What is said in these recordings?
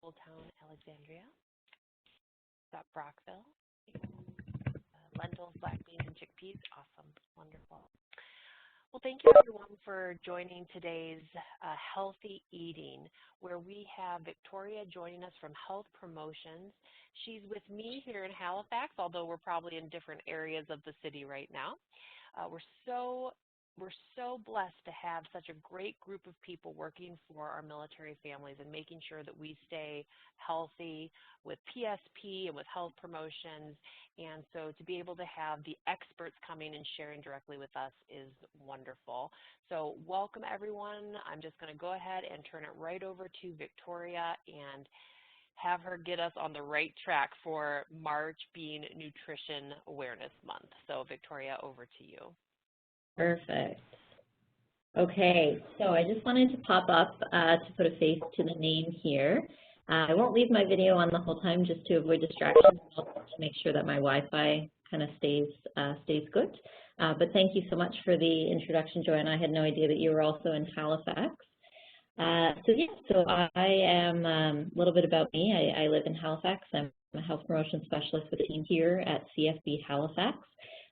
Old Town, Alexandria. Got Brockville, lentils, black beans, and chickpeas. Awesome, wonderful. Well, thank you everyone for joining today's Healthy Eating, where we have Victoria joining us from Health Promotions. She's with me here in Halifax, although we're probably in different areas of the city right now. We're so blessed to have such a great group of people working for our military families and making sure that we stay healthy with PSP and with Health Promotions. And so to be able to have the experts coming and sharing directly with us is wonderful. So welcome everyone. I'm just going to go ahead and turn it right over to Victoria and have her get us on the right track for March being Nutrition Awareness Month. So Victoria, over to you. Perfect. Okay, so I just wanted to pop up to put a face to the name here. I won't leave my video on the whole time just to avoid distractions, to make sure that my Wi-Fi kind of stays good. But thank you so much for the introduction, Joanna. I had no idea that you were also in Halifax. So I am, a little bit about me. I live in Halifax. I'm a health promotion specialist with a team here at CFB Halifax.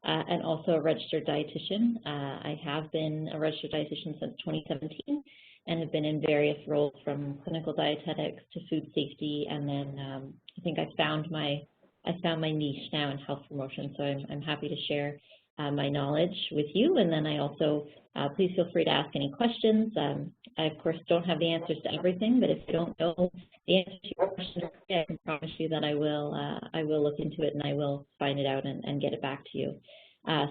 And also a registered dietitian. I have been a registered dietitian since 2017 and have been in various roles from clinical dietetics to food safety, and then I think I found my niche now in health promotion, so I'm happy to share my knowledge with you. And then I also, please feel free to ask any questions. I, of course, don't have the answers to everything, but if you don't know the answer to your question, I can promise you that I will look into it and I will find it out and get it back to you.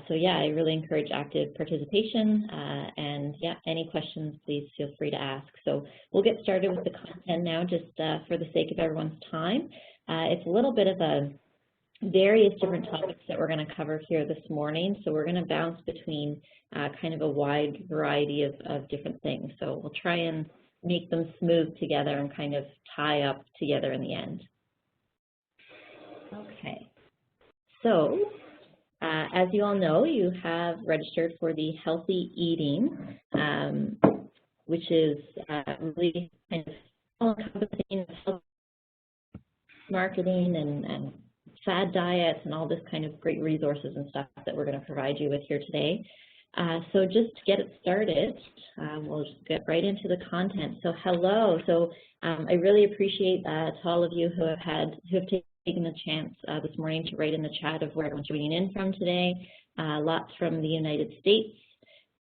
So yeah, I really encourage active participation, and yeah, any questions, please feel free to ask. So we'll get started with the content now, just for the sake of everyone's time. It's a little bit of a various different topics that we're going to cover here this morning. So we're going to bounce between kind of a wide variety of different things. So we'll try and make them smooth together and kind of tie up together in the end. Okay. So as you all know, you have registered for the Healthy Eating, which is really kind of all-encompassing health marketing and fad diets and all this kind of great resources and stuff that we're going to provide you with here today. So just to get it started, we'll just get right into the content. So hello. So I really appreciate to all of you who have taken the chance this morning to write in the chat of where everyone's joining in from today. Lots from the United States,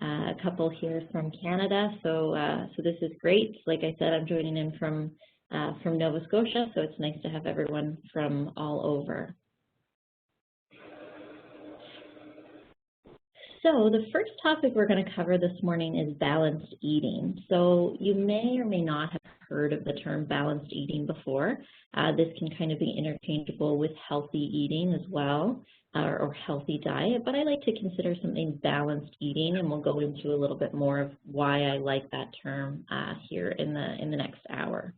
a couple here from Canada. So this is great. Like I said, I'm joining in from Nova Scotia, so it's nice to have everyone from all over. So the first topic we're going to cover this morning is balanced eating. So you may or may not have heard of the term balanced eating before. This can kind of be interchangeable with healthy eating as well, or healthy diet, but I like to consider something balanced eating, and we'll go into a little bit more of why I like that term here in the next hour.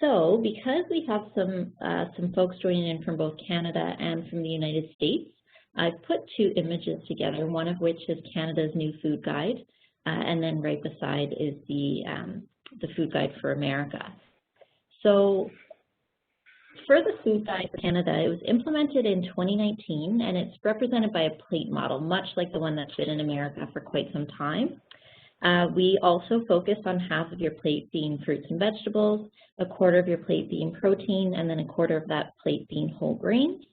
So because we have some folks joining in from both Canada and from the United States, I've put two images together, one of which is Canada's new food guide, and then right beside is the food guide for America. So for the food guide for Canada, it was implemented in 2019, and it's represented by a plate model, much like the one that's been in America for quite some time. We also focus on half of your plate being fruits and vegetables, a quarter of your plate being protein, and then a quarter of that plate being whole grains.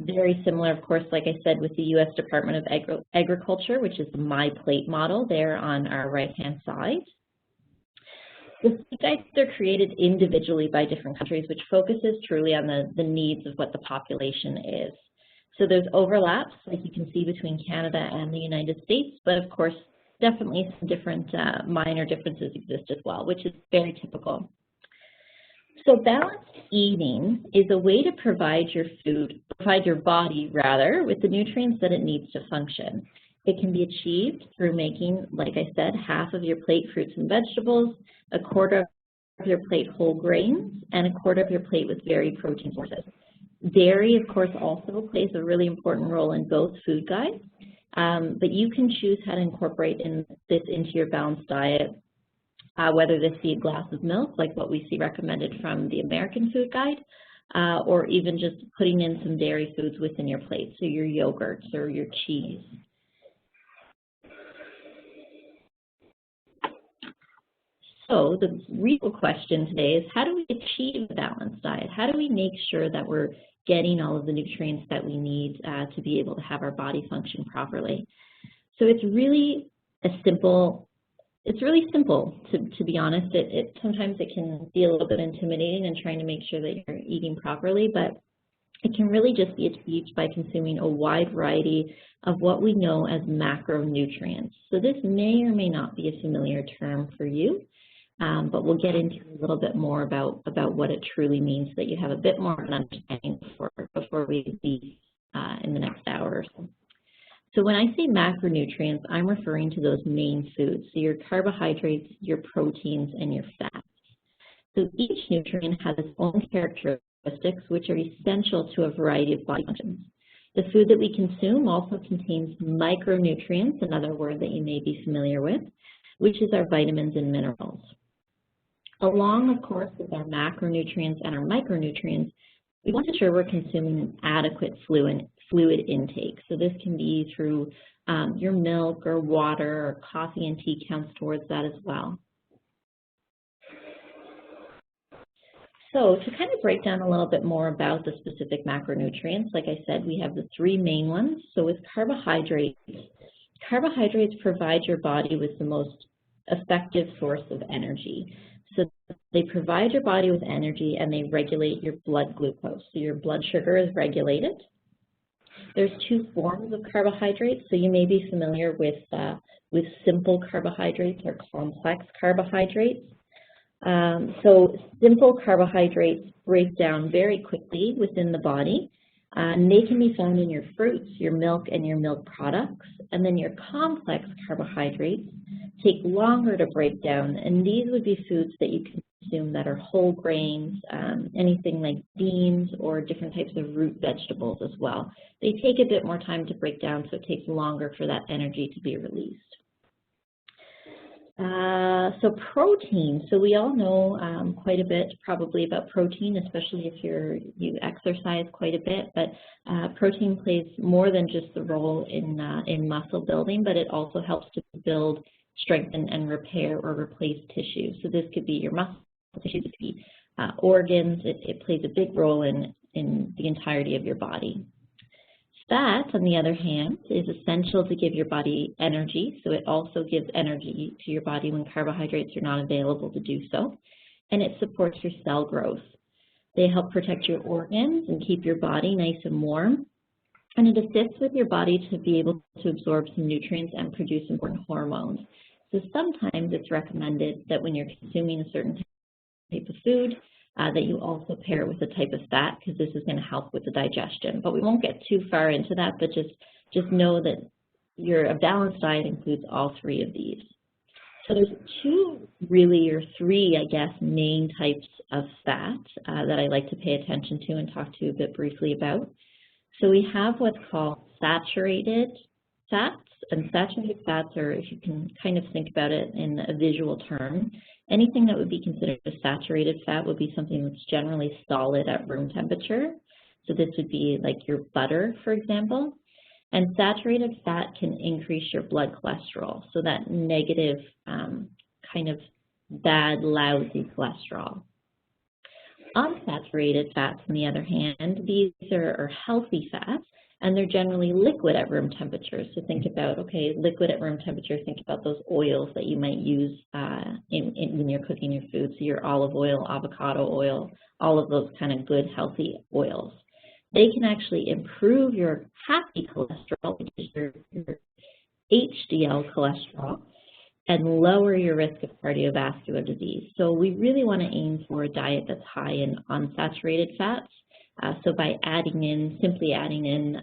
Very similar, of course, like I said, with the U.S. Department of Agriculture, which is the My Plate model there on our right-hand side. The food guides are created individually by different countries, which focuses truly on the needs of what the population is. So there's overlaps, like you can see, between Canada and the United States, but of course, definitely some different minor differences exist as well, which is very typical. So balanced eating is a way to provide your body rather, with the nutrients that it needs to function. It can be achieved through making, like I said, half of your plate fruits and vegetables, a quarter of your plate whole grains, and a quarter of your plate with varied protein sources. Dairy, of course, also plays a really important role in both food guides, but you can choose how to incorporate this into your balanced diet whether this be a glass of milk, like what we see recommended from the American Food Guide, or even just putting in some dairy foods within your plate, so your yogurts or your cheese. So the real question today is, how do we achieve a balanced diet? How do we make sure that we're getting all of the nutrients that we need to be able to have our body function properly? So it's really simple, to be honest. Sometimes it can be a little bit intimidating in trying to make sure that you're eating properly, but it can really just be achieved by consuming a wide variety of what we know as macronutrients. So this may or may not be a familiar term for you, but we'll get into a little bit more about what it truly means, so that you have a bit more of an understanding before we leave in the next hour or so. So when I say macronutrients, I'm referring to those main foods, so your carbohydrates, your proteins, and your fats. So each nutrient has its own characteristics, which are essential to a variety of body functions. The food that we consume also contains micronutrients, another word that you may be familiar with, which is our vitamins and minerals. Along, of course, with our macronutrients and our micronutrients, we want to ensure we're consuming an adequate fluid intake. So this can be through your milk or water, or coffee and tea counts towards that as well. So to kind of break down a little bit more about the specific macronutrients, like I said, we have the three main ones. So with carbohydrates provide your body with the most effective source of energy. So they provide your body with energy, and they regulate your blood glucose. So your blood sugar is regulated. There's two forms of carbohydrates. So you may be familiar with simple carbohydrates or complex carbohydrates. So simple carbohydrates break down very quickly within the body, and they can be found in your fruits, your milk, and your milk products. And then your complex carbohydrates take longer to break down, and these would be foods that you consume that are whole grains, anything like beans or different types of root vegetables as well. They take a bit more time to break down, so it takes longer for that energy to be released. So protein. So we all know quite a bit probably about protein, especially if you exercise quite a bit. But protein plays more than just the role in muscle building, but it also helps to build, strengthen, and repair or replace tissue. So this could be your muscle tissue, it could be organs. It plays a big role in the entirety of your body. Fat, on the other hand, is essential to give your body energy, so it also gives energy to your body when carbohydrates are not available to do so, and it supports your cell growth. They help protect your organs and keep your body nice and warm, and it assists with your body to be able to absorb some nutrients and produce important hormones. So sometimes it's recommended that when you're consuming a certain type of food, that you also pair it with a type of fat, because this is going to help with the digestion. But we won't get too far into that, but just know that a balanced diet includes all three of these. So there's three, I guess, main types of fat that I like to pay attention to and talk to you a bit briefly about. So we have what's called saturated fats, and saturated fats are, if you can kind of think about it in a visual term, anything that would be considered a saturated fat would be something that's generally solid at room temperature. So this would be like your butter, for example. And saturated fat can increase your blood cholesterol, so that negative kind of bad, lousy cholesterol. Unsaturated fats, on the other hand, these are healthy fats, and they're generally liquid at room temperature. So think about, okay, liquid at room temperature, think about those oils that you might use when you're cooking your food. So your olive oil, avocado oil, all of those kind of good, healthy oils. They can actually improve your happy cholesterol, which is your HDL cholesterol, and lower your risk of cardiovascular disease. So we really want to aim for a diet that's high in unsaturated fats. So by simply adding in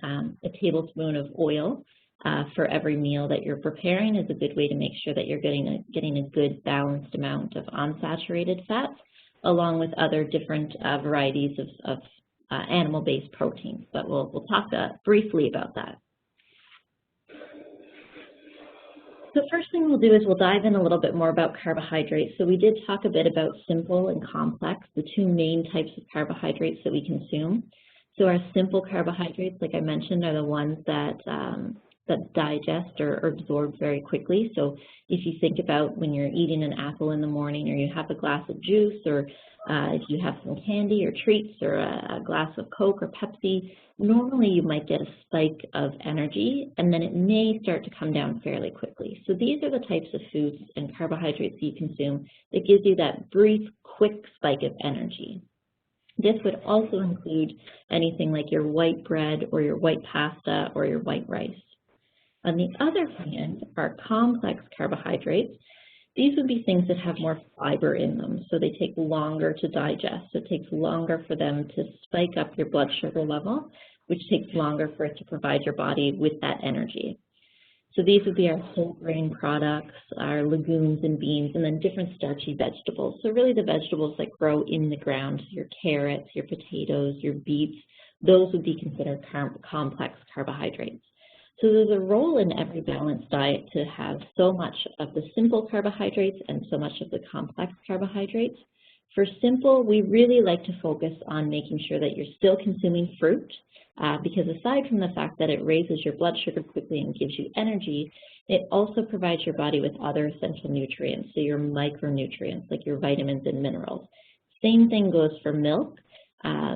a tablespoon of oil for every meal that you're preparing is a good way to make sure that you're getting a good balanced amount of unsaturated fats, along with other different varieties of animal-based proteins. But we'll talk briefly about that. So first thing we'll do is we'll dive in a little bit more about carbohydrates. So we did talk a bit about simple and complex, the two main types of carbohydrates that we consume. So our simple carbohydrates, like I mentioned, are the ones that digest or absorb very quickly. So if you think about when you're eating an apple in the morning, or you have a glass of juice, or if you have some candy or treats, or a glass of Coke or Pepsi, normally you might get a spike of energy, and then it may start to come down fairly quickly. So these are the types of foods and carbohydrates you consume that gives you that brief, quick spike of energy. This would also include anything like your white bread or your white pasta or your white rice. On the other hand, our complex carbohydrates, these would be things that have more fiber in them, so they take longer to digest. So it takes longer for them to spike up your blood sugar level, which takes longer for it to provide your body with that energy. So these would be our whole grain products, our legumes and beans, and then different starchy vegetables. So really the vegetables that grow in the ground, your carrots, your potatoes, your beets, those would be considered complex carbohydrates. So there's a role in every balanced diet to have so much of the simple carbohydrates and so much of the complex carbohydrates. For simple, we really like to focus on making sure that you're still consuming fruit, because aside from the fact that it raises your blood sugar quickly and gives you energy, it also provides your body with other essential nutrients, so your micronutrients, like your vitamins and minerals. Same thing goes for milk.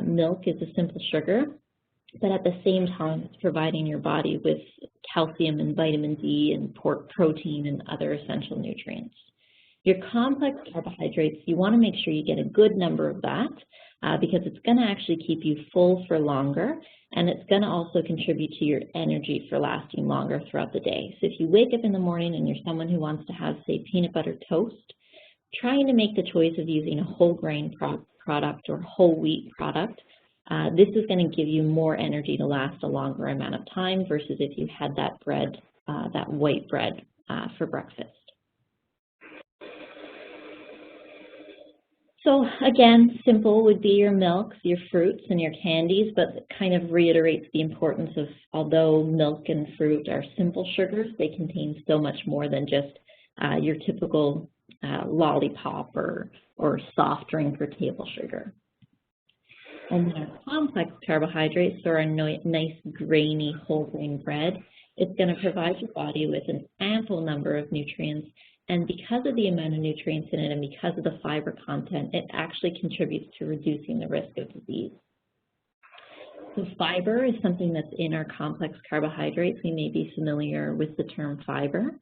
Milk is a simple sugar, but at the same time, it's providing your body with calcium and vitamin D and pork protein and other essential nutrients. Your complex carbohydrates, you want to make sure you get a good number of that because it's going to actually keep you full for longer, and it's going to also contribute to your energy for lasting longer throughout the day. So if you wake up in the morning and you're someone who wants to have, say, peanut butter toast, trying to make the choice of using a whole grain product or whole wheat product. This is going to give you more energy to last a longer amount of time versus if you had that bread, that white bread for breakfast. So again, simple would be your milks, your fruits, and your candies, but it kind of reiterates the importance of, although milk and fruit are simple sugars, they contain so much more than just your typical lollipop or soft drink or table sugar. And then our complex carbohydrates, so our nice grainy whole grain bread, it's going to provide your body with an ample number of nutrients. And because of the amount of nutrients in it and because of the fiber content, it actually contributes to reducing the risk of disease. So fiber is something that's in our complex carbohydrates. We may be familiar with the term fiber.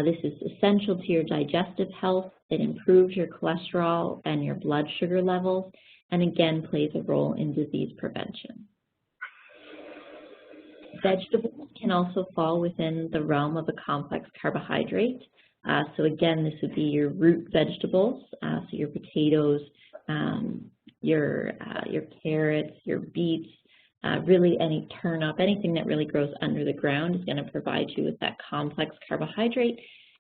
This is essential to your digestive health. It improves your cholesterol and your blood sugar levels, and again plays a role in disease prevention. Vegetables can also fall within the realm of a complex carbohydrate. So again, this would be your root vegetables, so your potatoes, your carrots, your beets, really any turnip, anything that really grows under the ground is going to provide you with that complex carbohydrate.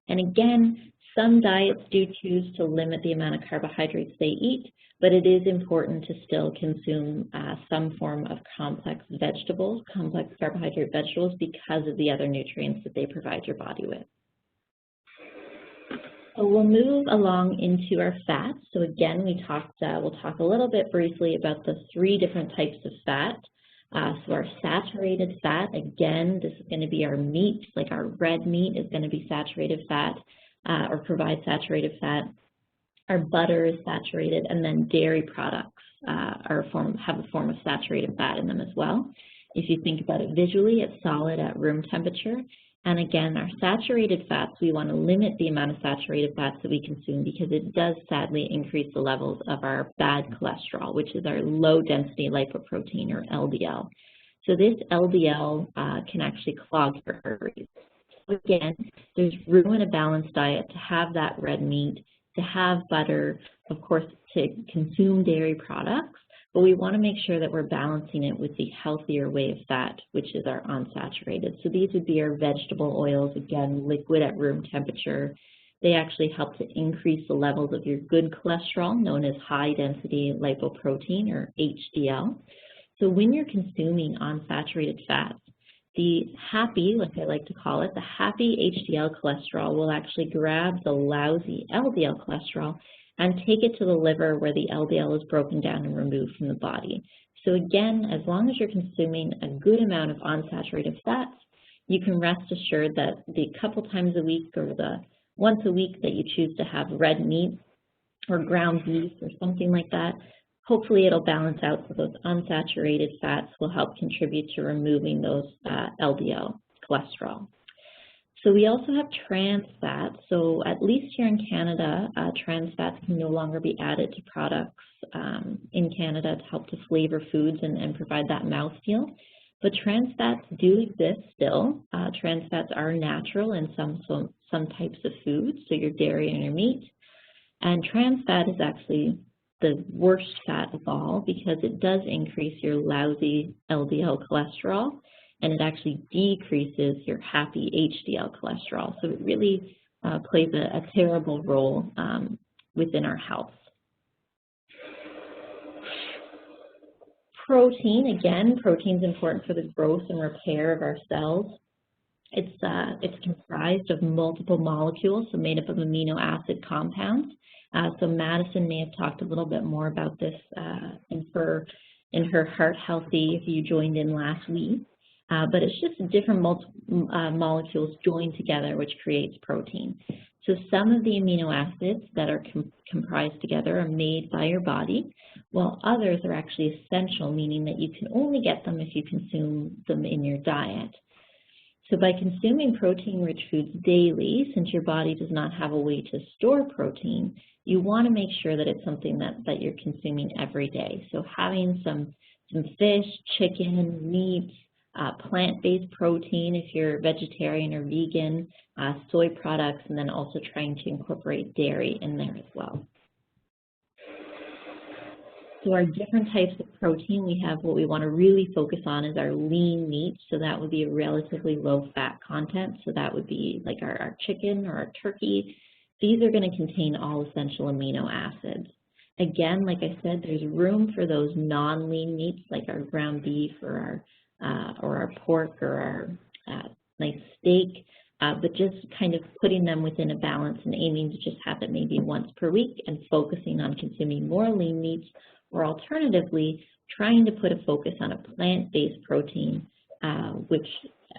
And again, some diets do choose to limit the amount of carbohydrates they eat, but it is important to still consume some form of complex vegetables, complex carbohydrate vegetables, because of the other nutrients that they provide your body with. So we'll move along into our fats. So again, we'll talk a little bit briefly about the 3 different types of fat. So our saturated fat, again, this is going to be our meat, like our red meat is going to be saturated fat or provide saturated fat. Our butter is saturated, and then dairy products have a form of saturated fat in them as well. If you think about it visually, it's solid at room temperature. And again, our saturated fats, we want to limit the amount of saturated fats that we consume because it does sadly increase the levels of our bad cholesterol, which is our low density lipoprotein or LDL. So this LDL can actually clog your arteries. So again, there's room in a balanced diet to have that red meat, to have butter, of course, to consume dairy products, but we want to make sure that we're balancing it with the healthier way of fat, which is our unsaturated. So these would be our vegetable oils, again, liquid at room temperature. They actually help to increase the levels of your good cholesterol, known as high-density lipoprotein, or HDL. So when you're consuming unsaturated fats, the happy, like I like to call it, the happy HDL cholesterol will actually grab the lousy LDL cholesterol and take it to the liver where the LDL is broken down and removed from the body. So again, as long as you're consuming a good amount of unsaturated fats, you can rest assured that the couple times a week or the once a week that you choose to have red meat or ground beef or something like that, hopefully it'll balance out so those unsaturated fats will help contribute to removing those LDL cholesterol. So we also have trans fats. So at least here in Canada, trans fats can no longer be added to products in Canada to help to flavor foods and provide that mouthfeel. But trans fats do exist still. Trans fats are natural in some types of foods, so your dairy and your meat. And trans fat is actually the worst fat of all because it does increase your lousy LDL cholesterol, and it actually decreases your happy HDL cholesterol. So it really plays a terrible role within our health. Protein, again, protein is important for the growth and repair of our cells. It's comprised of multiple molecules, so made up of amino acid compounds. So Madison may have talked a little bit more about this in her Heart Healthy if you joined in last week. But it's just different molecules joined together which creates protein. So some of the amino acids that are comprised together are made by your body, while others are actually essential, meaning that you can only get them if you consume them in your diet. So by consuming protein-rich foods daily, since your body does not have a way to store protein, you want to make sure that it's something that you're consuming every day. So having some fish, chicken, meat, plant-based protein if you're vegetarian or vegan, soy products, and then also trying to incorporate dairy in there as well. So our different types of protein, we have what we want to really focus on is our lean meat. So that would be a relatively low fat content. So that would be like our chicken or our turkey. These are going to contain all essential amino acids. Again, like I said, there's room for those non-lean meats like our ground beef or our pork or our nice steak, but just kind of putting them within a balance and aiming to just have it maybe once per week and focusing on consuming more lean meats, or alternatively, trying to put a focus on a plant-based protein, which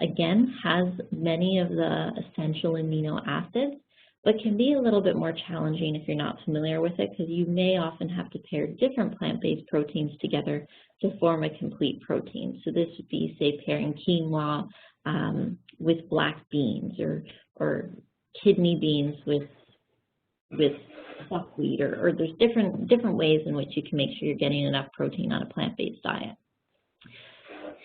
again has many of the essential amino acids, but can be a little bit more challenging if you're not familiar with it, because you may often have to pair different plant-based proteins together to form a complete protein. So this would be, say, pairing quinoa with black beans, or kidney beans with buckwheat, or there's different ways in which you can make sure you're getting enough protein on a plant-based diet.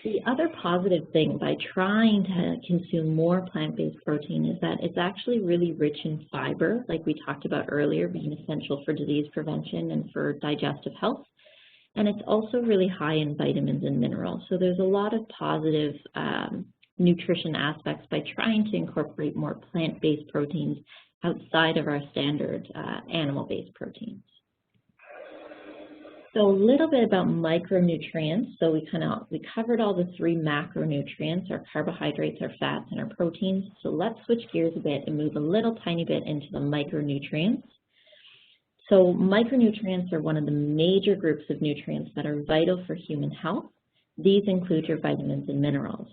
The other positive thing by trying to consume more plant-based protein is that it's actually really rich in fiber, like we talked about earlier, being essential for disease prevention and for digestive health. And it's also really high in vitamins and minerals. So there's a lot of positive nutrition aspects by trying to incorporate more plant-based proteins outside of our standard animal-based proteins. So a little bit about micronutrients. So we covered all the three macronutrients, our carbohydrates, our fats, and our proteins. So let's switch gears a bit and move a little tiny bit into the micronutrients. So micronutrients are one of the major groups of nutrients that are vital for human health. These include your vitamins and minerals.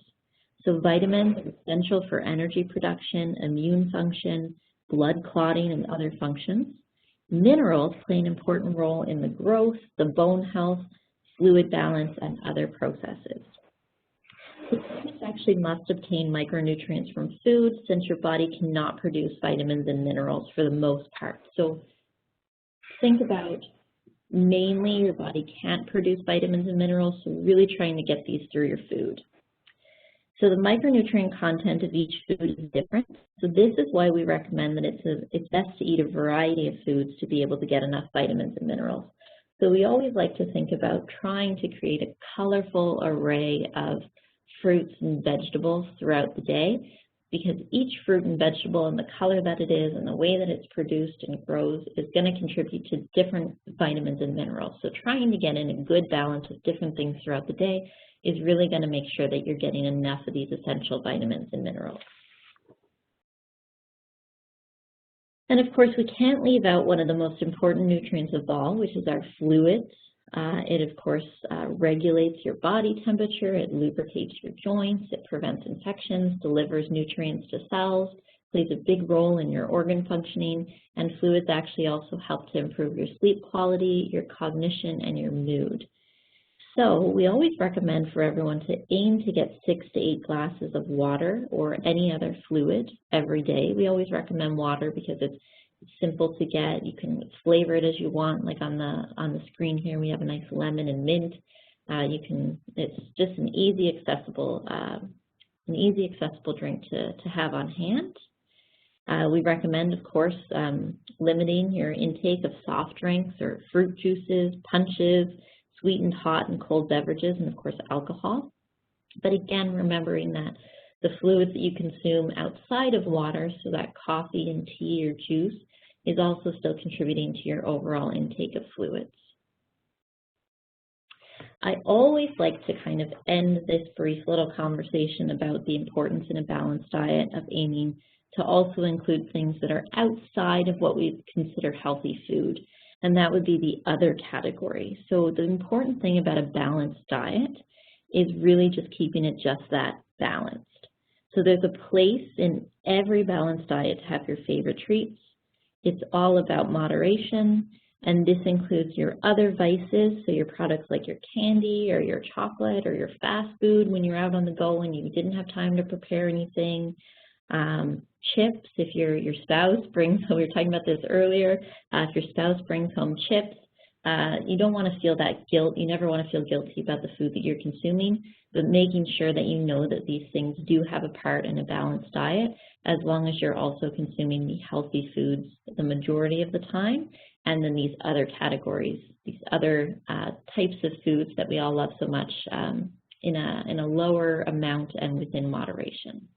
So vitamins are essential for energy production, immune function, blood clotting, and other functions. Minerals play an important role in the growth, the bone health, fluid balance, and other processes. Humans actually must obtain micronutrients from food, since your body cannot produce vitamins and minerals for the most part. So think about mainly your body can't produce vitamins and minerals, so really trying to get these through your food. So the micronutrient content of each food is different. So this is why we recommend that it's best to eat a variety of foods to be able to get enough vitamins and minerals. So we always like to think about trying to create a colorful array of fruits and vegetables throughout the day, because each fruit and vegetable and the color that it is and the way that it's produced and grows is going to contribute to different vitamins and minerals. So trying to get in a good balance of different things throughout the day is really going to make sure that you're getting enough of these essential vitamins and minerals. And of course, we can't leave out one of the most important nutrients of all, which is our fluids. It, of course, regulates your body temperature, it lubricates your joints, it prevents infections, delivers nutrients to cells, plays a big role in your organ functioning, and fluids actually also help to improve your sleep quality, your cognition, and your mood. So we always recommend for everyone to aim to get 6 to 8 glasses of water or any other fluid every day. We always recommend water because it's simple to get. You can flavor it as you want. Like on the screen here, we have a nice lemon and mint. It's just an easy accessible drink to have on hand. We recommend, of course, limiting your intake of soft drinks or fruit juices, punches, sweetened hot and cold beverages, and of course alcohol. But again, remembering that the fluids that you consume outside of water, so that coffee and tea or juice, is also still contributing to your overall intake of fluids. I always like to kind of end this brief little conversation about the importance in a balanced diet of aiming to also include things that are outside of what we consider healthy food, and that would be the other category. So the important thing about a balanced diet is really just keeping it just that, balanced. So there's a place in every balanced diet to have your favorite treats. It's all about moderation, and this includes your other vices, so your products like your candy or your chocolate or your fast food when you're out on the go and you didn't have time to prepare anything. Chips, if your spouse brings home, we were talking about this earlier, if your spouse brings home chips, you don't want to feel that guilt. You never want to feel guilty about the food that you're consuming, but making sure that you know that these things do have a part in a balanced diet, as long as you're also consuming the healthy foods the majority of the time, and then these other categories, these other types of foods that we all love so much in a lower amount and within moderation.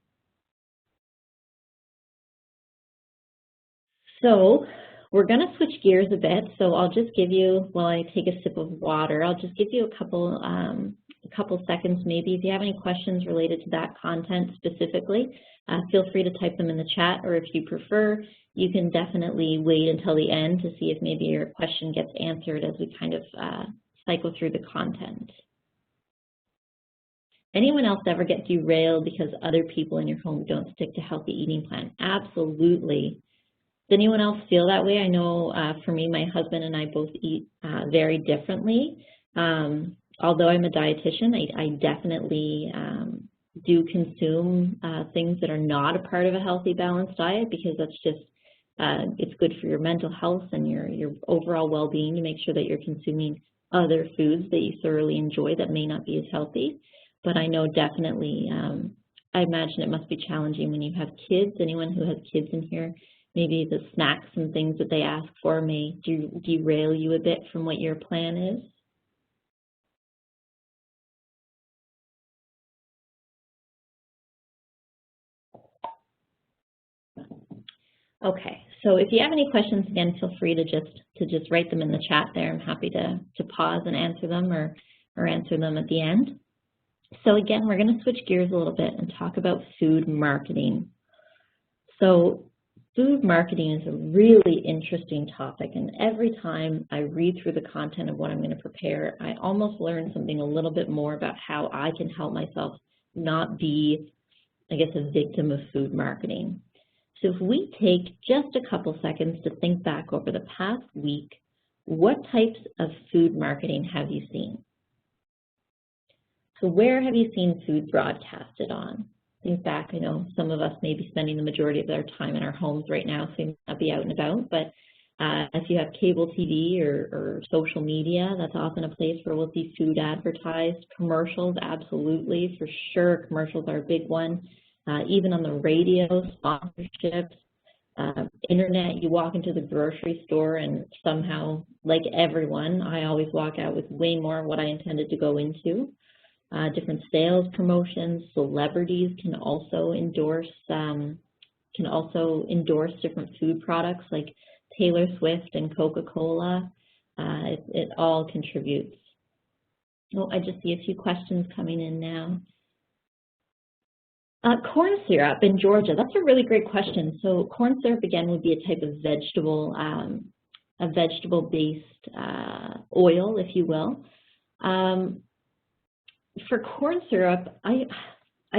So we're going to switch gears a bit. So I'll just give you, while I take a sip of water, I'll just give you a couple seconds maybe. If you have any questions related to that content specifically, feel free to type them in the chat, or if you prefer, you can definitely wait until the end to see if maybe your question gets answered as we kind of cycle through the content. Anyone else ever get derailed because other people in your home don't stick to healthy eating plan? Absolutely. Does anyone else feel that way? I know for me, my husband and I both eat very differently. Although I'm a dietitian, I definitely do consume things that are not a part of a healthy, balanced diet, because that's just, it's good for your mental health and your overall well-being to make sure that you're consuming other foods that you thoroughly enjoy that may not be as healthy. But I know definitely, I imagine it must be challenging when you have kids. Anyone who has kids in here, maybe the snacks and things that they ask for may derail you a bit from what your plan is. Okay, so if you have any questions, again, feel free to just write them in the chat there. I'm happy to pause and answer them or answer them at the end. So again, we're going to switch gears a little bit and talk about food marketing. So food marketing is a really interesting topic, and every time I read through the content of what I'm going to prepare, I almost learn something a little bit more about how I can help myself not be, I guess, a victim of food marketing. So if we take just a couple seconds to think back over the past week, what types of food marketing have you seen? So where have you seen food broadcasted on? Think back, I know some of us may be spending the majority of their time in our homes right now, so you may not be out and about, but if you have cable TV or social media, that's often a place where we'll see food advertised. Commercials, absolutely, for sure, commercials are a big one. Even on the radio, sponsorships, internet, you walk into the grocery store and somehow, like everyone, I always walk out with way more of what I intended to go into. Different sales promotions, celebrities can also endorse different food products like Taylor Swift and Coca-Cola. It all contributes. Oh, I just see a few questions coming in now. Corn syrup in Georgia, that's a really great question. So corn syrup, again, would be a type of vegetable, a vegetable-based oil, if you will. For corn syrup, I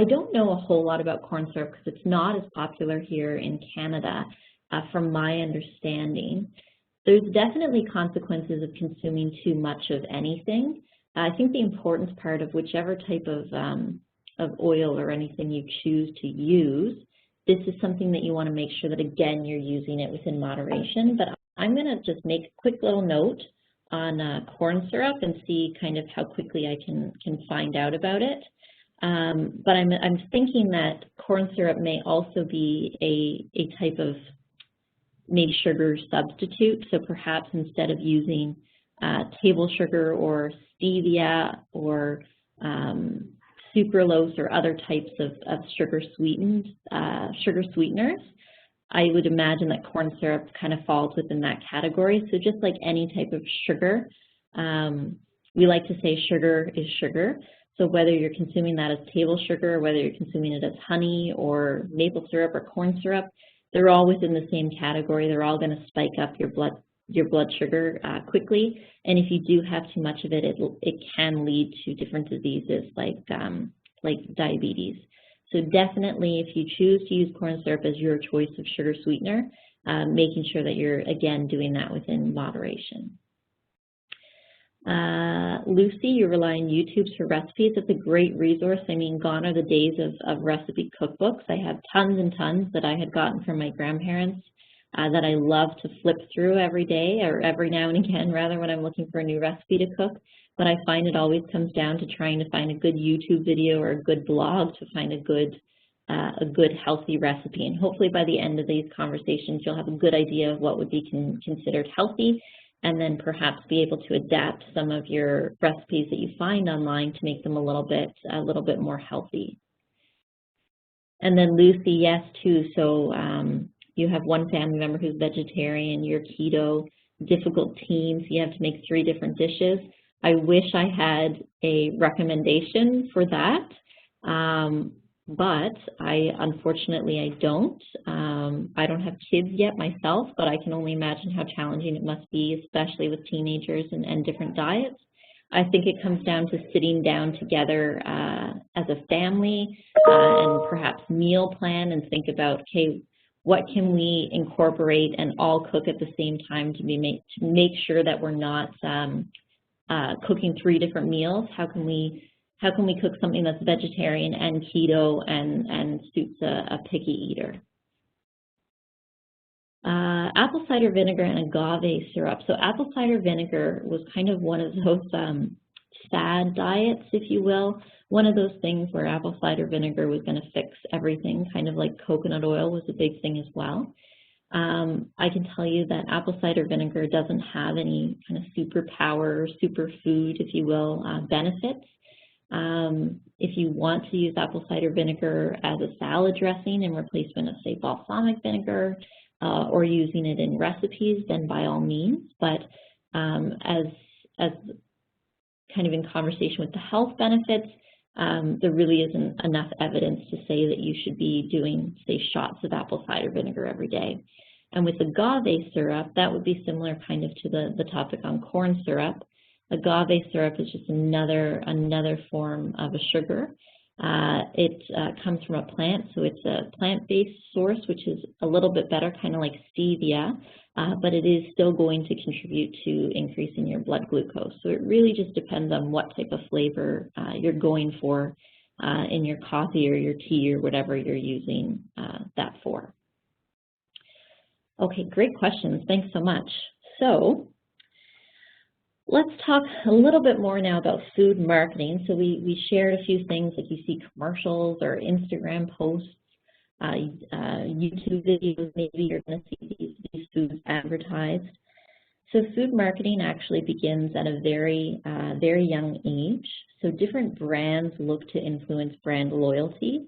don't know a whole lot about corn syrup because it's not as popular here in Canada, from my understanding. There's definitely consequences of consuming too much of anything. I think the important part of whichever type of oil or anything you choose to use, this is something that you want to make sure that, again, you're using it within moderation. But I'm going to just make a quick little note on corn syrup and see kind of how quickly I can find out about it. But I'm thinking that corn syrup may also be a type of maybe sugar substitute. So perhaps instead of using table sugar or stevia or sucralose or other types of sugar sweeteners, I would imagine that corn syrup kind of falls within that category. So just like any type of sugar, we like to say sugar is sugar. So whether you're consuming that as table sugar, or whether you're consuming it as honey or maple syrup or corn syrup, they're all within the same category. They're all going to spike up your blood sugar quickly. And if you do have too much of it, it can lead to different diseases like diabetes. So definitely, if you choose to use corn syrup as your choice of sugar sweetener, making sure that you're, again, doing that within moderation. Lucy, you rely on YouTube for recipes. It's a great resource. I mean, gone are the days of recipe cookbooks. I have tons and tons that I had gotten from my grandparents that I love to flip through every day, or every now and again, rather, when I'm looking for a new recipe to cook. But I find it always comes down to trying to find a good YouTube video or a good blog to find a good healthy recipe. And hopefully by the end of these conversations, you'll have a good idea of what would be considered healthy, and then perhaps be able to adapt some of your recipes that you find online to make them a little bit more healthy. And then Lucy, yes, too. So you have one family member who's vegetarian, you're keto, difficult team, so you have to make 3 different dishes. I wish I had a recommendation for that, but unfortunately I don't. I don't have kids yet myself, but I can only imagine how challenging it must be, especially with teenagers and different diets. I think it comes down to sitting down together as a family and perhaps meal plan and think about, okay, what can we incorporate and all cook at the same time to make sure that we're not cooking 3 different meals? How can we cook something that's vegetarian and keto and suits a picky eater? Apple cider vinegar and agave syrup. So apple cider vinegar was kind of one of those fad diets, if you will. One of those things where apple cider vinegar was going to fix everything, kind of like coconut oil was a big thing as well. I can tell you that apple cider vinegar doesn't have any kind of superpower or superfood, if you will, benefits. If you want to use apple cider vinegar as a salad dressing in replacement of, say, balsamic vinegar, or using it in recipes, then by all means. But as kind of in conversation with the health benefits, there really isn't enough evidence to say that you should be doing, say, shots of apple cider vinegar every day. And with agave syrup, that would be similar kind of to the topic on corn syrup. Agave syrup is just another form of a sugar. It comes from a plant, so it's a plant-based source, which is a little bit better, kind of like stevia, but it is still going to contribute to increasing your blood glucose. So it really just depends on what type of flavor you're going for in your coffee or your tea or whatever you're using that for. Okay, great questions. Thanks so much. So let's talk a little bit more now about food marketing. So we shared a few things, like you see commercials or Instagram posts, YouTube videos, maybe you're going to see these foods advertised. So food marketing actually begins at a very young age. So different brands look to influence brand loyalty,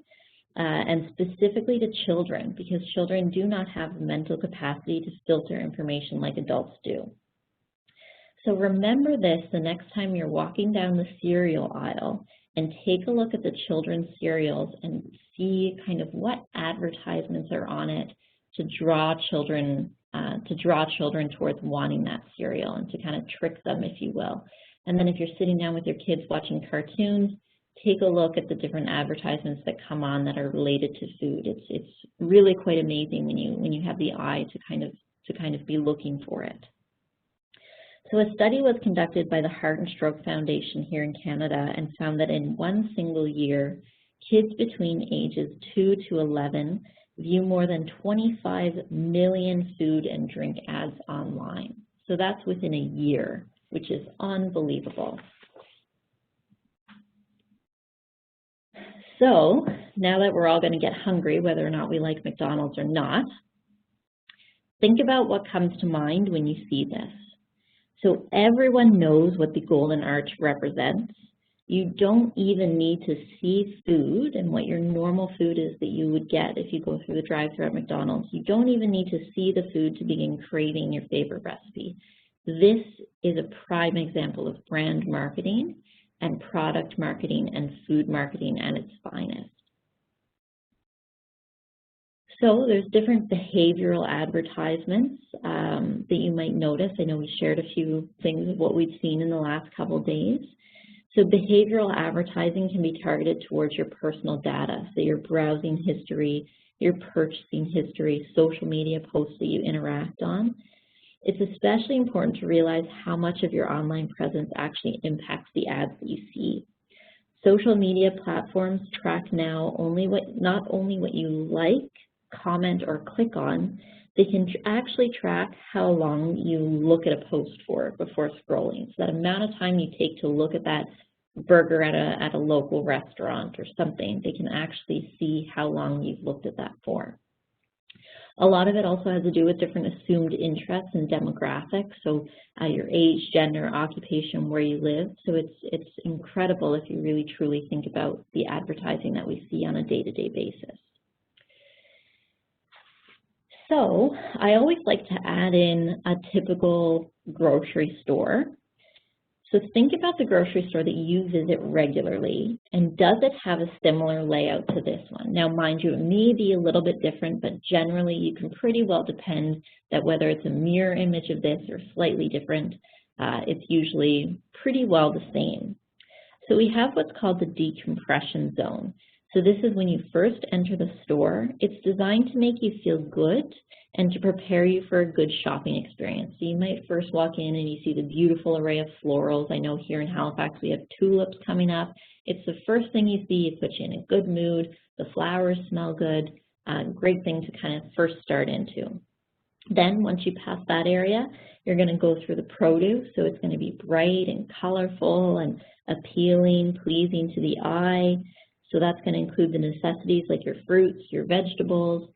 and specifically to children, because children do not have the mental capacity to filter information like adults do. So remember this the next time you're walking down the cereal aisle, and take a look at the children's cereals and see kind of what advertisements are on it to draw children towards wanting that cereal and to kind of trick them, if you will. And then if you're sitting down with your kids watching cartoons, take a look at the different advertisements that come on that are related to food. It's really quite amazing when you have the eye to kind of be looking for it. So a study was conducted by the Heart and Stroke Foundation here in Canada and found that in one single year, kids between ages 2 to 11 view more than 25 million food and drink ads online. So that's within a year, which is unbelievable. So now that we're all going to get hungry, whether or not we like McDonald's or not, think about what comes to mind when you see this. So everyone knows what the golden arch represents. You don't even need to see food and what your normal food is that you would get if you go through the drive-thru at McDonald's. You don't even need to see the food to begin craving your favorite recipe. This is a prime example of brand marketing and product marketing and food marketing at its finest. So there's different behavioral advertisements that you might notice. I know we shared a few things of what we've seen in the last couple of days. So behavioral advertising can be targeted towards your personal data, so your browsing history, your purchasing history, social media posts that you interact on. It's especially important to realize how much of your online presence actually impacts the ads that you see. Social media platforms track now not only what you like, comment, or click on, they can actually track how long you look at a post for before scrolling. So that amount of time you take to look at that burger at a local restaurant or something, they can actually see how long you've looked at that for. A lot of it also has to do with different assumed interests and demographics, so your age, gender, occupation, where you live. So it's incredible if you really truly think about the advertising that we see on a day-to-day basis. So I always like to add in a typical grocery store. So think about the grocery store that you visit regularly, and does it have a similar layout to this one? Now, mind you, it may be a little bit different, but generally you can pretty well depend that whether it's a mirror image of this or slightly different, it's usually pretty well the same. So we have what's called the decompression zone. So this is when you first enter the store. It's designed to make you feel good and to prepare you for a good shopping experience. So you might first walk in and you see the beautiful array of florals. I know here in Halifax we have tulips coming up. It's the first thing you see. It puts you in a good mood. The flowers smell good. Great thing to kind of first start into. Then once you pass that area, you're going to go through the produce. So it's going to be bright and colorful and appealing, pleasing to the eye. So that's going to include the necessities like your fruits, your vegetables.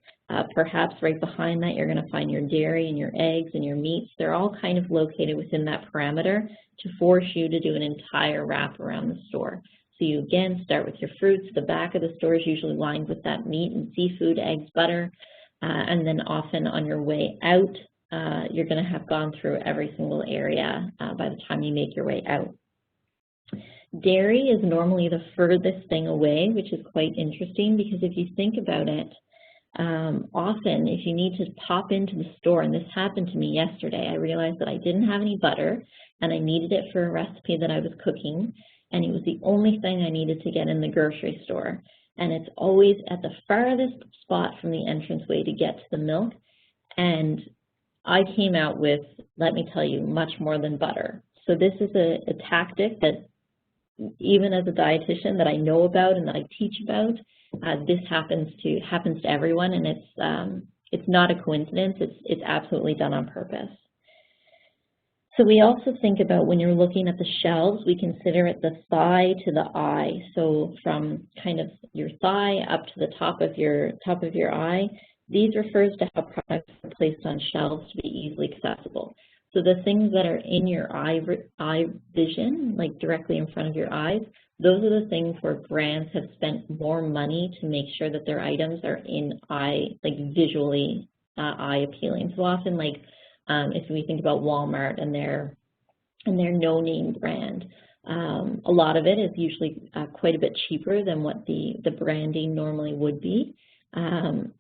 Perhaps right behind that, you're going to find your dairy and your eggs and your meats. They're all kind of located within that parameter to force you to do an entire wrap around the store. So you again start with your fruits. The back of the store is usually lined with that meat and seafood, eggs, butter. And then often on your way out, you're going to have gone through every single area by the time you make your way out. Dairy is normally the furthest thing away, which is quite interesting because if you think about it, often if you need to pop into the store, and this happened to me yesterday, I realized that I didn't have any butter and I needed it for a recipe that I was cooking, and it was the only thing I needed to get in the grocery store. And it's always at the farthest spot from the entranceway to get to the milk, and I came out with, let me tell you, much more than butter. So this is a tactic that even as a dietitian that I know about and that I teach about, this happens to everyone, and it's not a coincidence. It's absolutely done on purpose. So we also think about when you're looking at the shelves, we consider it the thigh to the eye. So from kind of your thigh up to the top of your eye, these refers to how products are placed on shelves to be easily accessible. So the things that are in your eye vision, like directly in front of your eyes, those are the things where brands have spent more money to make sure that their items are in visually eye appealing. So often, like if we think about Walmart and their and they're no-name brand. A lot of it is usually quite a bit cheaper than what the branding normally would be. And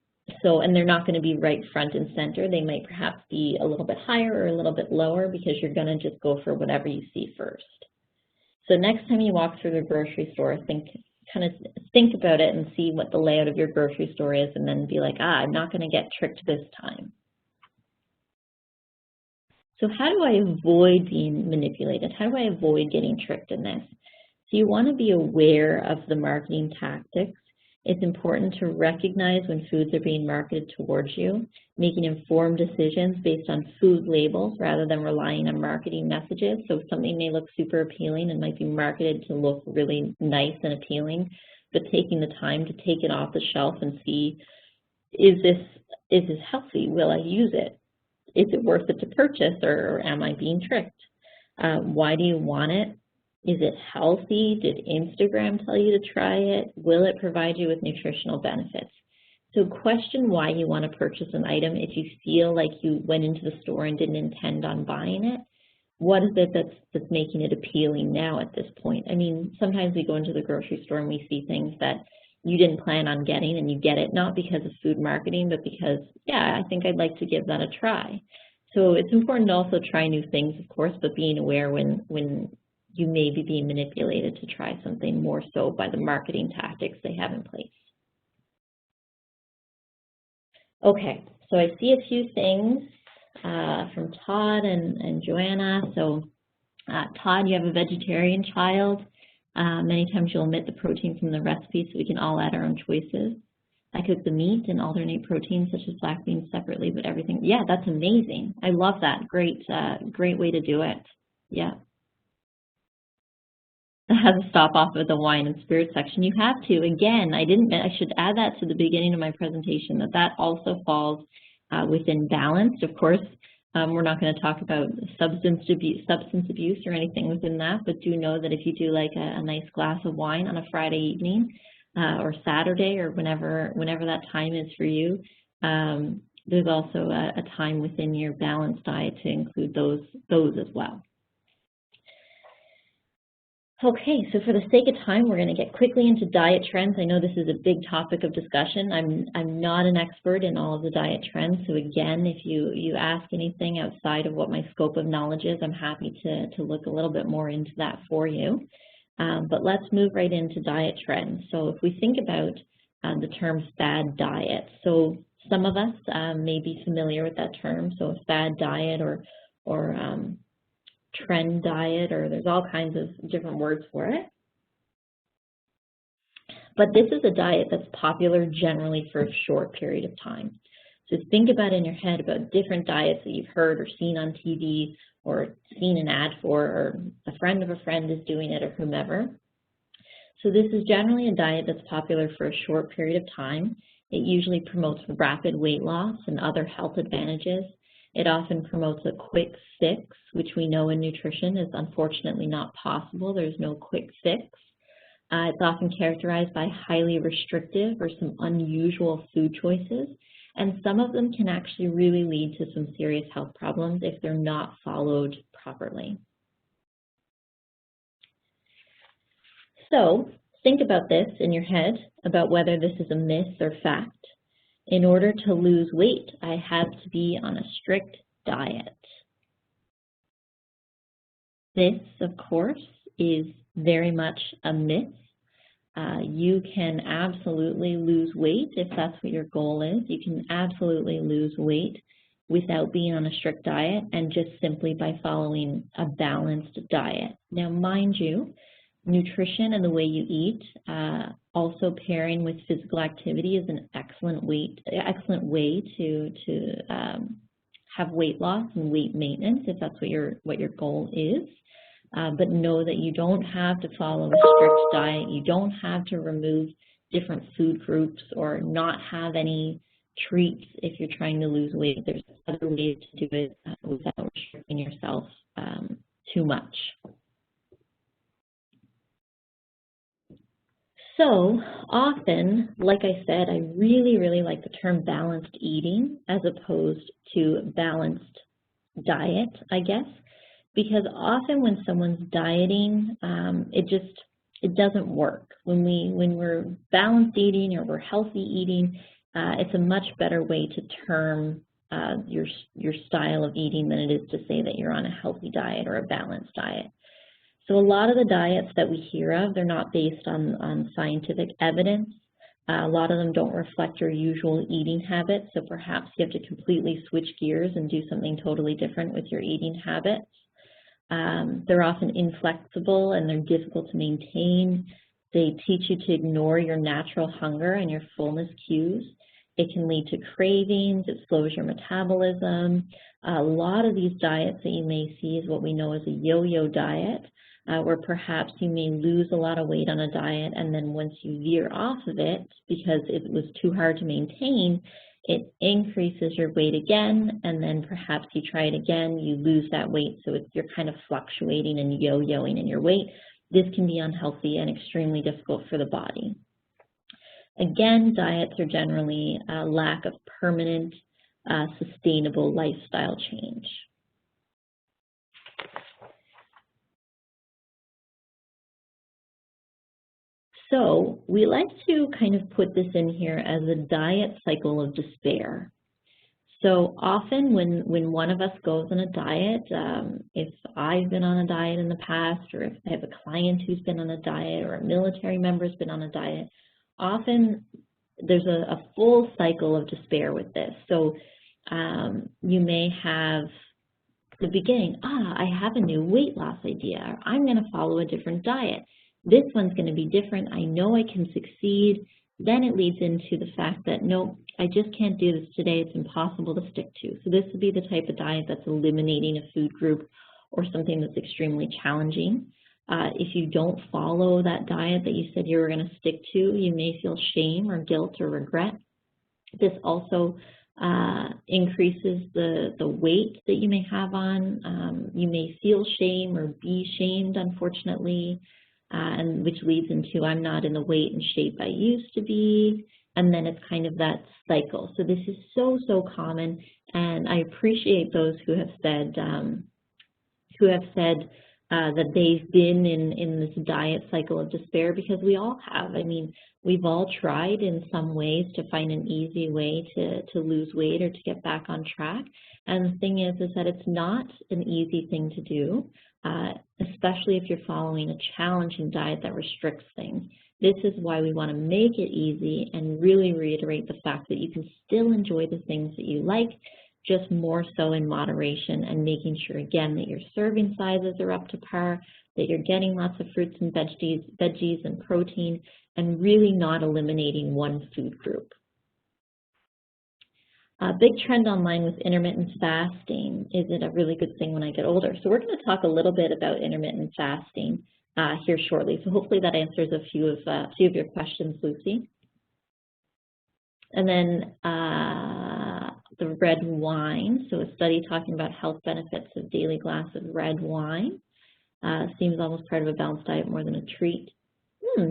they're not going to be right front and center. They might perhaps be a little bit higher or a little bit lower because you're going to just go for whatever you see first. So next time you walk through the grocery store, kind of think about it and see what the layout of your grocery store is, and then be like, I'm not going to get tricked this time. So how do I avoid being manipulated? How do I avoid getting tricked in this? So you want to be aware of the marketing tactics. It's important to recognize when foods are being marketed towards you, making informed decisions based on food labels rather than relying on marketing messages. So something may look super appealing and might be marketed to look really nice and appealing, but taking the time to take it off the shelf and see, is this healthy? Will I use it? Is it worth it to purchase, or am I being tricked? Why do you want it? Is it healthy? Did Instagram tell you to try it? Will it provide you with nutritional benefits? So question why you want to purchase an item if you feel like you went into the store and didn't intend on buying it. What is it that's making it appealing now at this point? I mean, sometimes we go into the grocery store and we see things that you didn't plan on getting, and you get it not because of food marketing, but because, yeah, I think I'd like to give that a try. So it's important to also try new things, of course, but being aware when you may be being manipulated to try something more so by the marketing tactics they have in place. Okay, so I see a few things from Todd and Joanna. So Todd, you have a vegetarian child. Many times you'll omit the protein from the recipe so we can all add our own choices. I cook the meat and alternate proteins such as black beans separately, but everything. Yeah, that's amazing. I love that. Great way to do it. Yeah. Has a stop off at the wine and spirit section. You have to. Again, I should add that to the beginning of my presentation, that also falls within balanced. Of course, we're not going to talk about substance abuse or anything within that, but do know that if you do like a nice glass of wine on a Friday evening or Saturday or whenever that time is for you, there's also a time within your balanced diet to include those as well. Okay, so for the sake of time, we're going to get quickly into diet trends. I know this is a big topic of discussion. I'm not an expert in all of the diet trends, so again, if you ask anything outside of what my scope of knowledge is, I'm happy to look a little bit more into that for you. But let's move right into diet trends. So if we think about the term fad diet, so some of us may be familiar with that term, so a fad diet or trend diet, or there's all kinds of different words for it. But this is a diet that's popular generally for a short period of time. So think about in your head about different diets that you've heard or seen on TV or seen an ad for, or a friend of a friend is doing it, or whomever. So this is generally a diet that's popular for a short period of time. It usually promotes rapid weight loss and other health advantages. It often promotes a quick fix, which we know in nutrition is unfortunately not possible. There's no quick fix. It's often characterized by highly restrictive or some unusual food choices, and some of them can actually really lead to some serious health problems if they're not followed properly. So think about this in your head, about whether this is a myth or fact. In order to lose weight, I have to be on a strict diet. This, of course, is very much a myth. You can absolutely lose weight if that's what your goal is. You can absolutely lose weight without being on a strict diet and just simply by following a balanced diet. Now, mind you, nutrition and the way you eat, also pairing with physical activity, is an excellent way to have weight loss and weight maintenance if that's what your goal is. But know that you don't have to follow a strict diet. You don't have to remove different food groups or not have any treats if you're trying to lose weight. There's other ways to do it without restricting yourself too much. So often, like I said, I really, really like the term balanced eating as opposed to balanced diet, I guess, because often when someone's dieting, it doesn't work. When we're balanced eating or we're healthy eating, it's a much better way to term your style of eating than it is to say that you're on a healthy diet or a balanced diet. So a lot of the diets that we hear of, they're not based on scientific evidence. A lot of them don't reflect your usual eating habits, so perhaps you have to completely switch gears and do something totally different with your eating habits. They're often inflexible and they're difficult to maintain. They teach you to ignore your natural hunger and your fullness cues. It can lead to cravings, it slows your metabolism. A lot of these diets that you may see is what we know as a yo-yo diet, where perhaps you may lose a lot of weight on a diet, and then once you veer off of it because it was too hard to maintain, it increases your weight again, and then perhaps you try it again, you lose that weight, so you're kind of fluctuating and yo-yoing in your weight. This can be unhealthy and extremely difficult for the body. Again, diets are generally a lack of permanent, sustainable lifestyle change. So we like to kind of put this in here as a diet cycle of despair. So often when one of us goes on a diet, if I've been on a diet in the past, or if I have a client who's been on a diet, or a military member's been on a diet, often there's a full cycle of despair with this. So you may have the beginning, I have a new weight loss idea, or I'm going to follow a different diet. This one's going to be different. I know I can succeed. Then it leads into the fact that, no, I just can't do this today. It's impossible to stick to. So this would be the type of diet that's eliminating a food group or something that's extremely challenging. If you don't follow that diet that you said you were going to stick to, you may feel shame or guilt or regret. This also increases the weight that you may have on. You may feel shame or be shamed, unfortunately. And which leads into I'm not in the weight and shape I used to be, and then it's kind of that cycle. So this is so common, and I appreciate those who have said that they've been in this diet cycle of despair, because we all have. I mean, we've all tried in some ways to find an easy way to lose weight or to get back on track. And the thing is that it's not an easy thing to do, especially if you're following a challenging diet that restricts things. This is why we want to make it easy and really reiterate the fact that you can still enjoy the things that you like, just more so in moderation, and making sure, again, that your serving sizes are up to par, that you're getting lots of fruits and veggies and protein, and really not eliminating one food group. A big trend online with intermittent fasting. Is it a really good thing when I get older? So we're going to talk a little bit about intermittent fasting here shortly. So hopefully that answers a few of your questions, Lucy. And then the red wine. So a study talking about health benefits of daily glass of red wine. Seems almost part of a balanced diet more than a treat.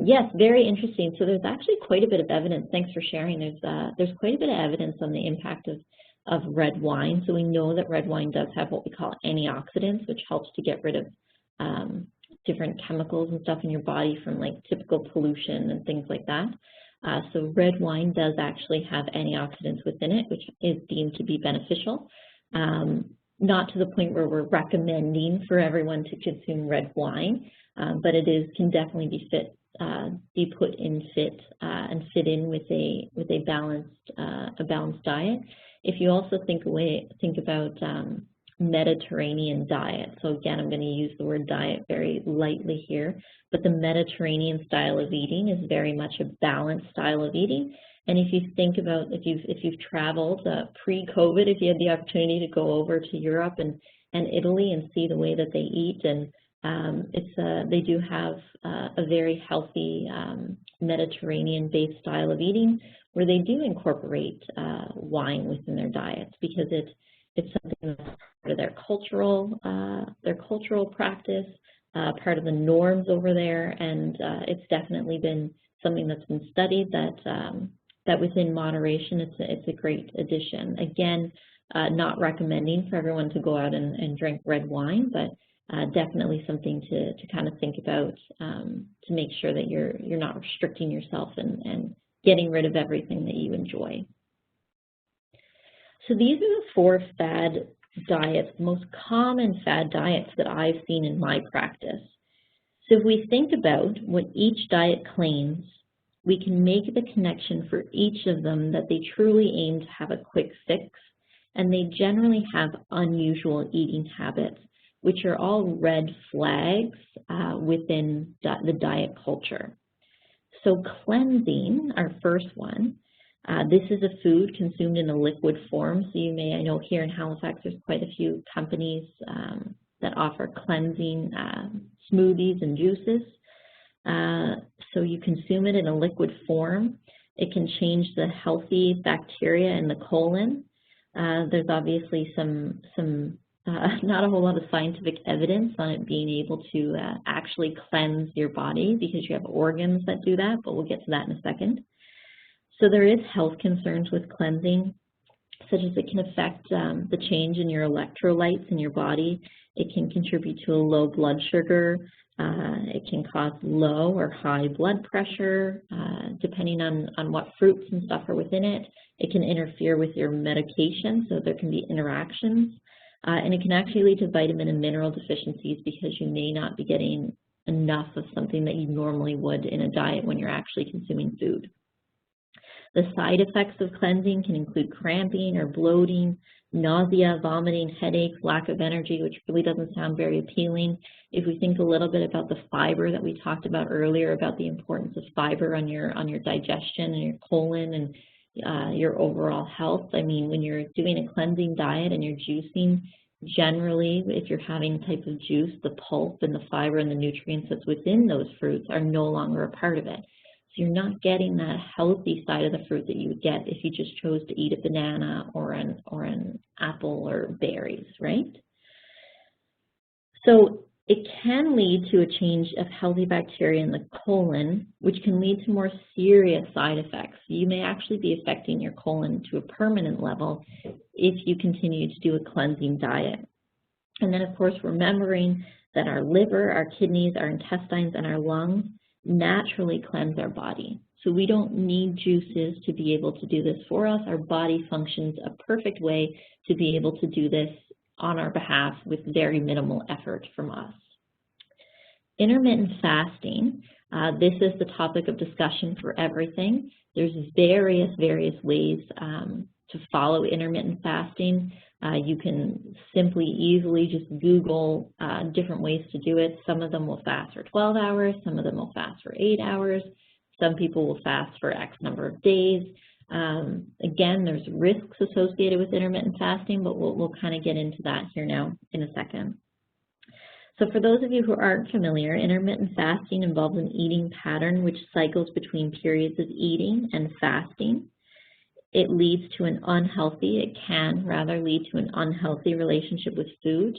Yes, very interesting. So there's actually quite a bit of evidence. Thanks for sharing. There's quite a bit of evidence on the impact of red wine. So we know that red wine does have what we call antioxidants, which helps to get rid of different chemicals and stuff in your body from like typical pollution and things like that. So red wine does actually have antioxidants within it, which is deemed to be beneficial. Not to the point where we're recommending for everyone to consume red wine, but it can definitely be put in and fit in with a balanced diet. If you also think about Mediterranean diet. So again, I'm going to use the word diet very lightly here, but the Mediterranean style of eating is very much a balanced style of eating. And if you think about, if you've traveled pre-COVID, if you had the opportunity to go over to Europe and Italy and see the way that they eat, and they do have a very healthy Mediterranean-based style of eating, where they do incorporate wine within their diets, because it's something that's part of their cultural practice, part of the norms over there, and it's definitely been something that's been studied that within moderation, it's a great addition. Again, not recommending for everyone to go out and drink red wine, but definitely something to kind of think about to make sure that you're not restricting yourself and getting rid of everything that you enjoy. So these are the 4 fad diets, the most common fad diets that I've seen in my practice. So if we think about what each diet claims, we can make the connection for each of them that they truly aim to have a quick fix, and they generally have unusual eating habits, which are all red flags within the diet culture. So cleansing, our first one, this is a food consumed in a liquid form. So you may, I know here in Halifax, there's quite a few companies that offer cleansing smoothies and juices. So you consume it in a liquid form. It can change the healthy bacteria in the colon. There's obviously some not a whole lot of scientific evidence on it being able to actually cleanse your body because you have organs that do that, but we'll get to that in a second. So there is health concerns with cleansing, such as it can affect the change in your electrolytes in your body. It can contribute to a low blood sugar. It can cause low or high blood pressure, depending on what fruits and stuff are within it. It can interfere with your medication, so there can be interactions. And it can actually lead to vitamin and mineral deficiencies because you may not be getting enough of something that you normally would in a diet when you're actually consuming food. The side effects of cleansing can include cramping or bloating, nausea, vomiting, headaches, lack of energy, which really doesn't sound very appealing. If we think a little bit about the fiber that we talked about earlier, about the importance of fiber on your digestion and your colon and your overall health. I mean, when you're doing a cleansing diet and you're juicing, generally, if you're having a type of juice, the pulp and the fiber and the nutrients that's within those fruits are no longer a part of it. So you're not getting that healthy side of the fruit that you would get if you just chose to eat a banana or an apple or berries, right? So it can lead to a change of healthy bacteria in the colon, which can lead to more serious side effects. You may actually be affecting your colon to a permanent level if you continue to do a cleansing diet. And then, of course, remembering that our liver, our kidneys, our intestines, and our lungs naturally cleanse our body. So we don't need juices to be able to do this for us. Our body functions a perfect way to be able to do this on our behalf with very minimal effort from us. Intermittent fasting, this is the topic of discussion for everything. There's various ways to follow intermittent fasting. You can simply, easily just Google different ways to do it. Some of them will fast for 12 hours, some of them will fast for 8 hours, some people will fast for X number of days. Again, there's risks associated with intermittent fasting, but we'll kind of get into that here now in a second. So for those of you who aren't familiar, intermittent fasting involves an eating pattern which cycles between periods of eating and fasting. It leads to an unhealthy, it can rather lead to an unhealthy relationship with food.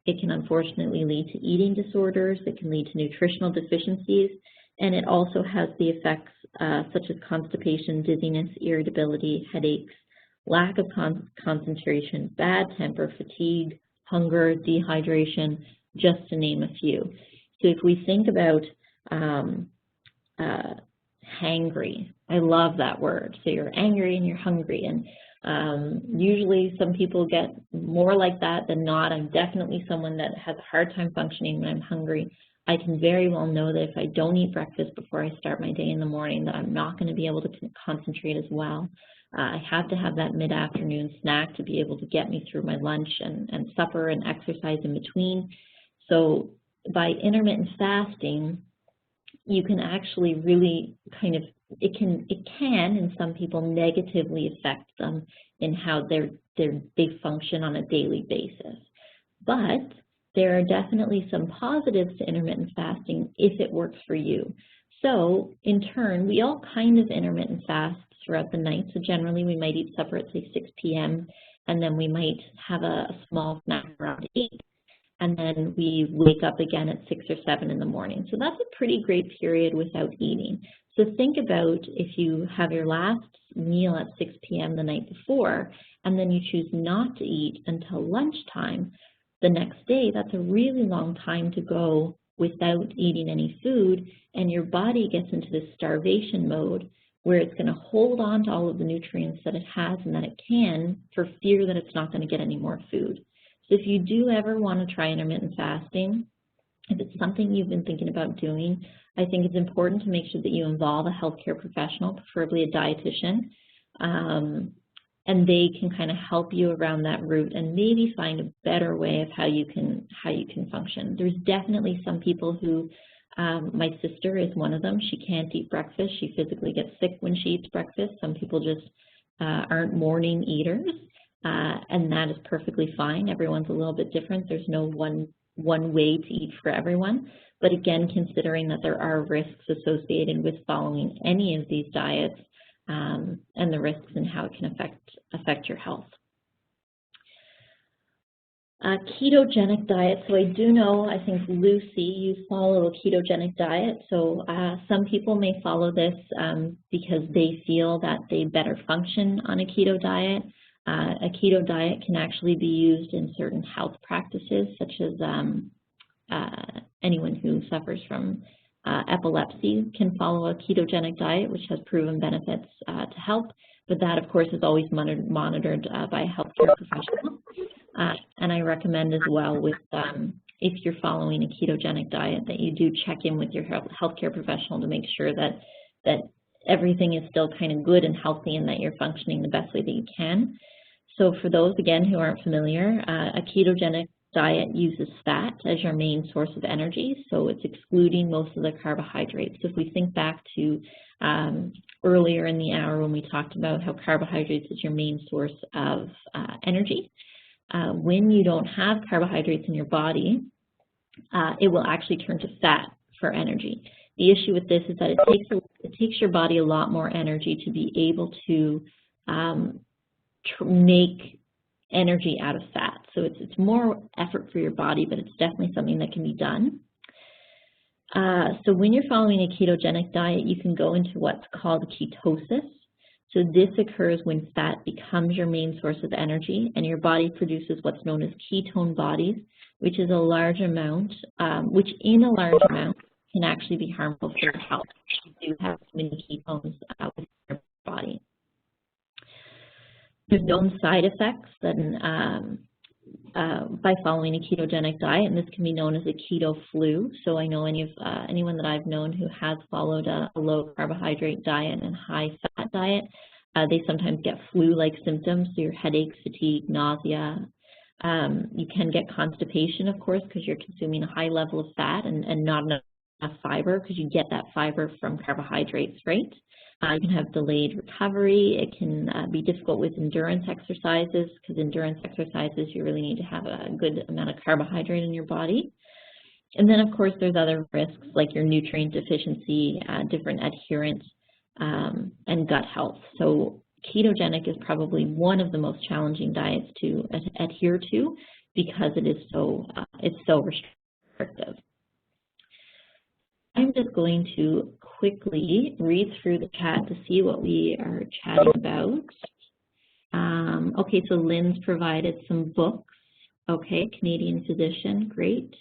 It can unfortunately lead to eating disorders, it can lead to nutritional deficiencies, and it also has the effects such as constipation, dizziness, irritability, headaches, lack of concentration, bad temper, fatigue, hunger, dehydration, just to name a few. So if we think about hangry, I love that word. So you're angry and you're hungry, and usually some people get more like that than not. I'm definitely someone that has a hard time functioning when I'm hungry. I can very well know that if I don't eat breakfast before I start my day in the morning, that I'm not going to be able to concentrate as well. I have to have that mid-afternoon snack to be able to get me through my lunch and supper and exercise in between. So by intermittent fasting, you can actually really kind of, it can in some people negatively affect them in how they function on a daily basis. But there are definitely some positives to intermittent fasting if it works for you. So in turn, we all kind of intermittent fast throughout the night. So generally we might eat supper at say 6 p.m. and then we might have a small snack around 8. And then we wake up again at 6 or 7 in the morning. So that's a pretty great period without eating. So think about if you have your last meal at 6 p.m. the night before, and then you choose not to eat until lunchtime. the next day, that's a really long time to go without eating any food, and your body gets into this starvation mode where it's going to hold on to all of the nutrients that it has and that it can for fear that it's not going to get any more food. So if you do ever want to try intermittent fasting, if it's something you've been thinking about doing, I think it's important to make sure that you involve a healthcare professional, preferably a dietitian, and they can kind of help you around that route and maybe find a better way of how you can function. There's definitely some people who, my sister is one of them. She can't eat breakfast. She physically gets sick when she eats breakfast. Some people just aren't morning eaters, and that is perfectly fine. Everyone's a little bit different. There's no one way to eat for everyone. But again, considering that there are risks associated with following any of these diets, and the risks and how it can affect your health. Ketogenic diet. So I do know, I think Lucy, you follow a ketogenic diet. So some people may follow this because they feel that they better function on a keto diet. A keto diet can actually be used in certain health practices, such as anyone who suffers from epilepsy can follow a ketogenic diet, which has proven benefits to help, but that, of course, is always monitored by a healthcare professional. And I recommend as well with if you're following a ketogenic diet that you do check in with your healthcare professional to make sure that everything is still kind of good and healthy and that you're functioning the best way that you can. So for those, again, who aren't familiar, a ketogenic diet uses fat as your main source of energy, so it's excluding most of the carbohydrates. So if we think back to earlier in the hour when we talked about how carbohydrates is your main source of energy, when you don't have carbohydrates in your body, it will actually turn to fat for energy. The issue with this is that it takes your body a lot more energy to be able to make energy out of fat. So it's more effort for your body, but it's definitely something that can be done. So when you're following a ketogenic diet, you can go into what's called ketosis. So this occurs when fat becomes your main source of energy and your body produces what's known as ketone bodies, which is a large amount, which in a large amount can actually be harmful for your health. You do have many ketones within your body. There's known side effects that by following a ketogenic diet, and this can be known as a keto flu. So I know anyone that I've known who has followed a low carbohydrate diet and high fat diet, they sometimes get flu-like symptoms, so your headaches, fatigue, nausea. You can get constipation, of course, because you're consuming a high level of fat and not enough fiber, because you get that fiber from carbohydrates, right? You can have delayed recovery. It can be difficult with endurance exercises, because endurance exercises, you really need to have a good amount of carbohydrate in your body. And then, of course, there's other risks like your nutrient deficiency, different adherence, and gut health. So ketogenic is probably one of the most challenging diets to adhere to because it is it's so restrictive. I'm just going to quickly read through the chat to see what we are chatting about. Okay, so Lynn's provided some books. Okay, Canadian physician, great.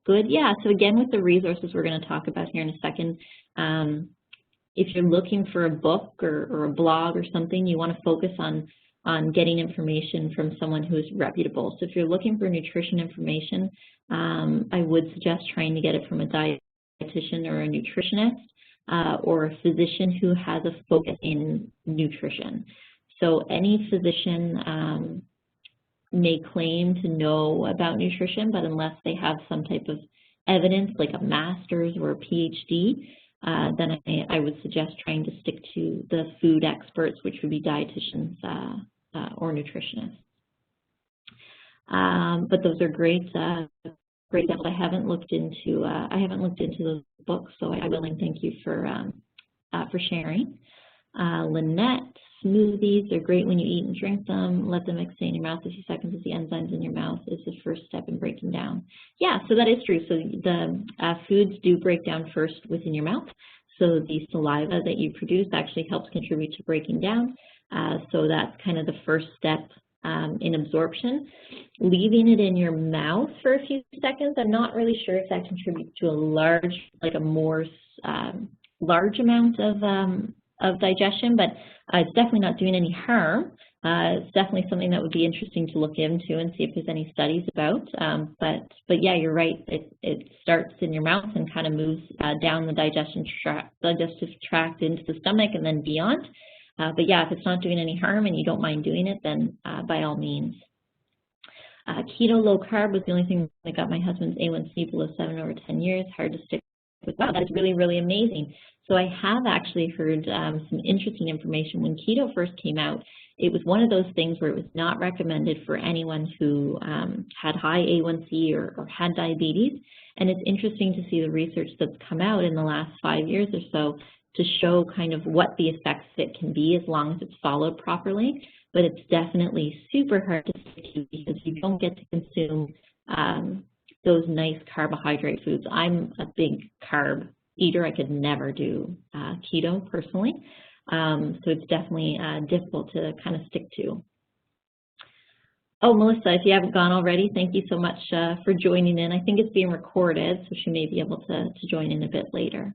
Good, yeah, so again with the resources we're going to talk about here in a second, if you're looking for a book or a blog or something, you want to focus on getting information from someone who is reputable. So if you're looking for nutrition information, I would suggest trying to get it from a dietitian or a nutritionist or a physician who has a focus in nutrition. So any physician may claim to know about nutrition, but unless they have some type of evidence like a master's or a PhD, then I would suggest trying to stick to the food experts, which would be dietitians or nutritionists. But those are great. Great that I haven't looked into those books, so I will, and thank you for sharing. Lynette, smoothies, they're great when you eat and drink them. Let them stay in your mouth a few seconds as the enzymes in your mouth is the first step in breaking down. Yeah, so that is true. So the foods do break down first within your mouth. So the saliva that you produce actually helps contribute to breaking down. So that's kind of the first step in absorption. Leaving it in your mouth for a few seconds, I'm not really sure if that contributes to a more large amount of digestion, but it's definitely not doing any harm. It's definitely something that would be interesting to look into and see if there's any studies about. But yeah, you're right. It starts in your mouth and kind of moves down the digestive tract into the stomach and then beyond. But yeah, if it's not doing any harm and you don't mind doing it, then by all means. Keto low carb was the only thing that got my husband's A1C below 7 over 10 years. Hard to stick with. Wow, that is really, really amazing. So I have actually heard some interesting information. When keto first came out, it was one of those things where it was not recommended for anyone who had high A1C or had diabetes. And it's interesting to see the research that's come out in the last 5 years or so to show kind of what the effects of it can be as long as it's followed properly. But it's definitely super hard to stick to because you don't get to consume those nice carbohydrate foods. I'm a big carb eater. I could never do keto personally. So it's definitely difficult to kind of stick to. Oh, Melissa, if you haven't gone already, thank you so much for joining in. I think it's being recorded, so she may be able to join in a bit later.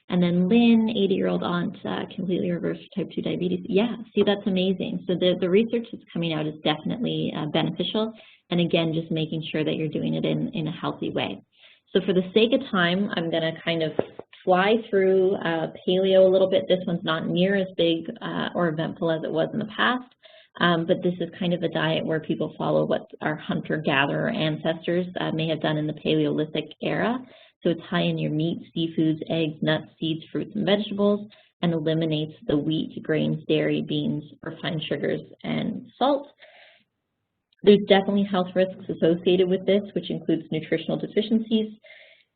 And then Lynn, 80-year-old aunt, completely reversed type 2 diabetes. Yeah, see, that's amazing. So the research that's coming out is definitely beneficial. And again, just making sure that you're doing it in a healthy way. So for the sake of time, I'm going to kind of fly through paleo a little bit. This one's not near as big or eventful as it was in the past. But this is kind of a diet where people follow what our hunter-gatherer ancestors may have done in the Paleolithic era. So it's high in your meat, seafoods, eggs, nuts, seeds, fruits, and vegetables, and eliminates the wheat, grains, dairy, beans, refined sugars, and salt. There's definitely health risks associated with this, which includes nutritional deficiencies.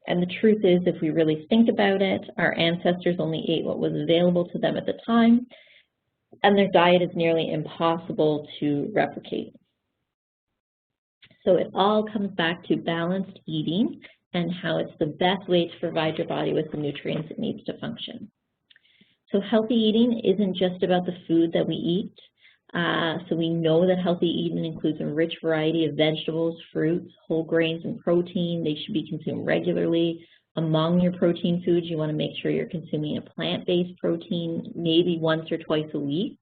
And the truth is, if we really think about it, our ancestors only ate what was available to them at the time, and their diet is nearly impossible to replicate. So it all comes back to balanced eating and how it's the best way to provide your body with the nutrients it needs to function. So healthy eating isn't just about the food that we eat. So we know that healthy eating includes a rich variety of vegetables, fruits, whole grains, and protein. They should be consumed regularly. Among your protein foods, you want to make sure you're consuming a plant-based protein, maybe once or twice a week.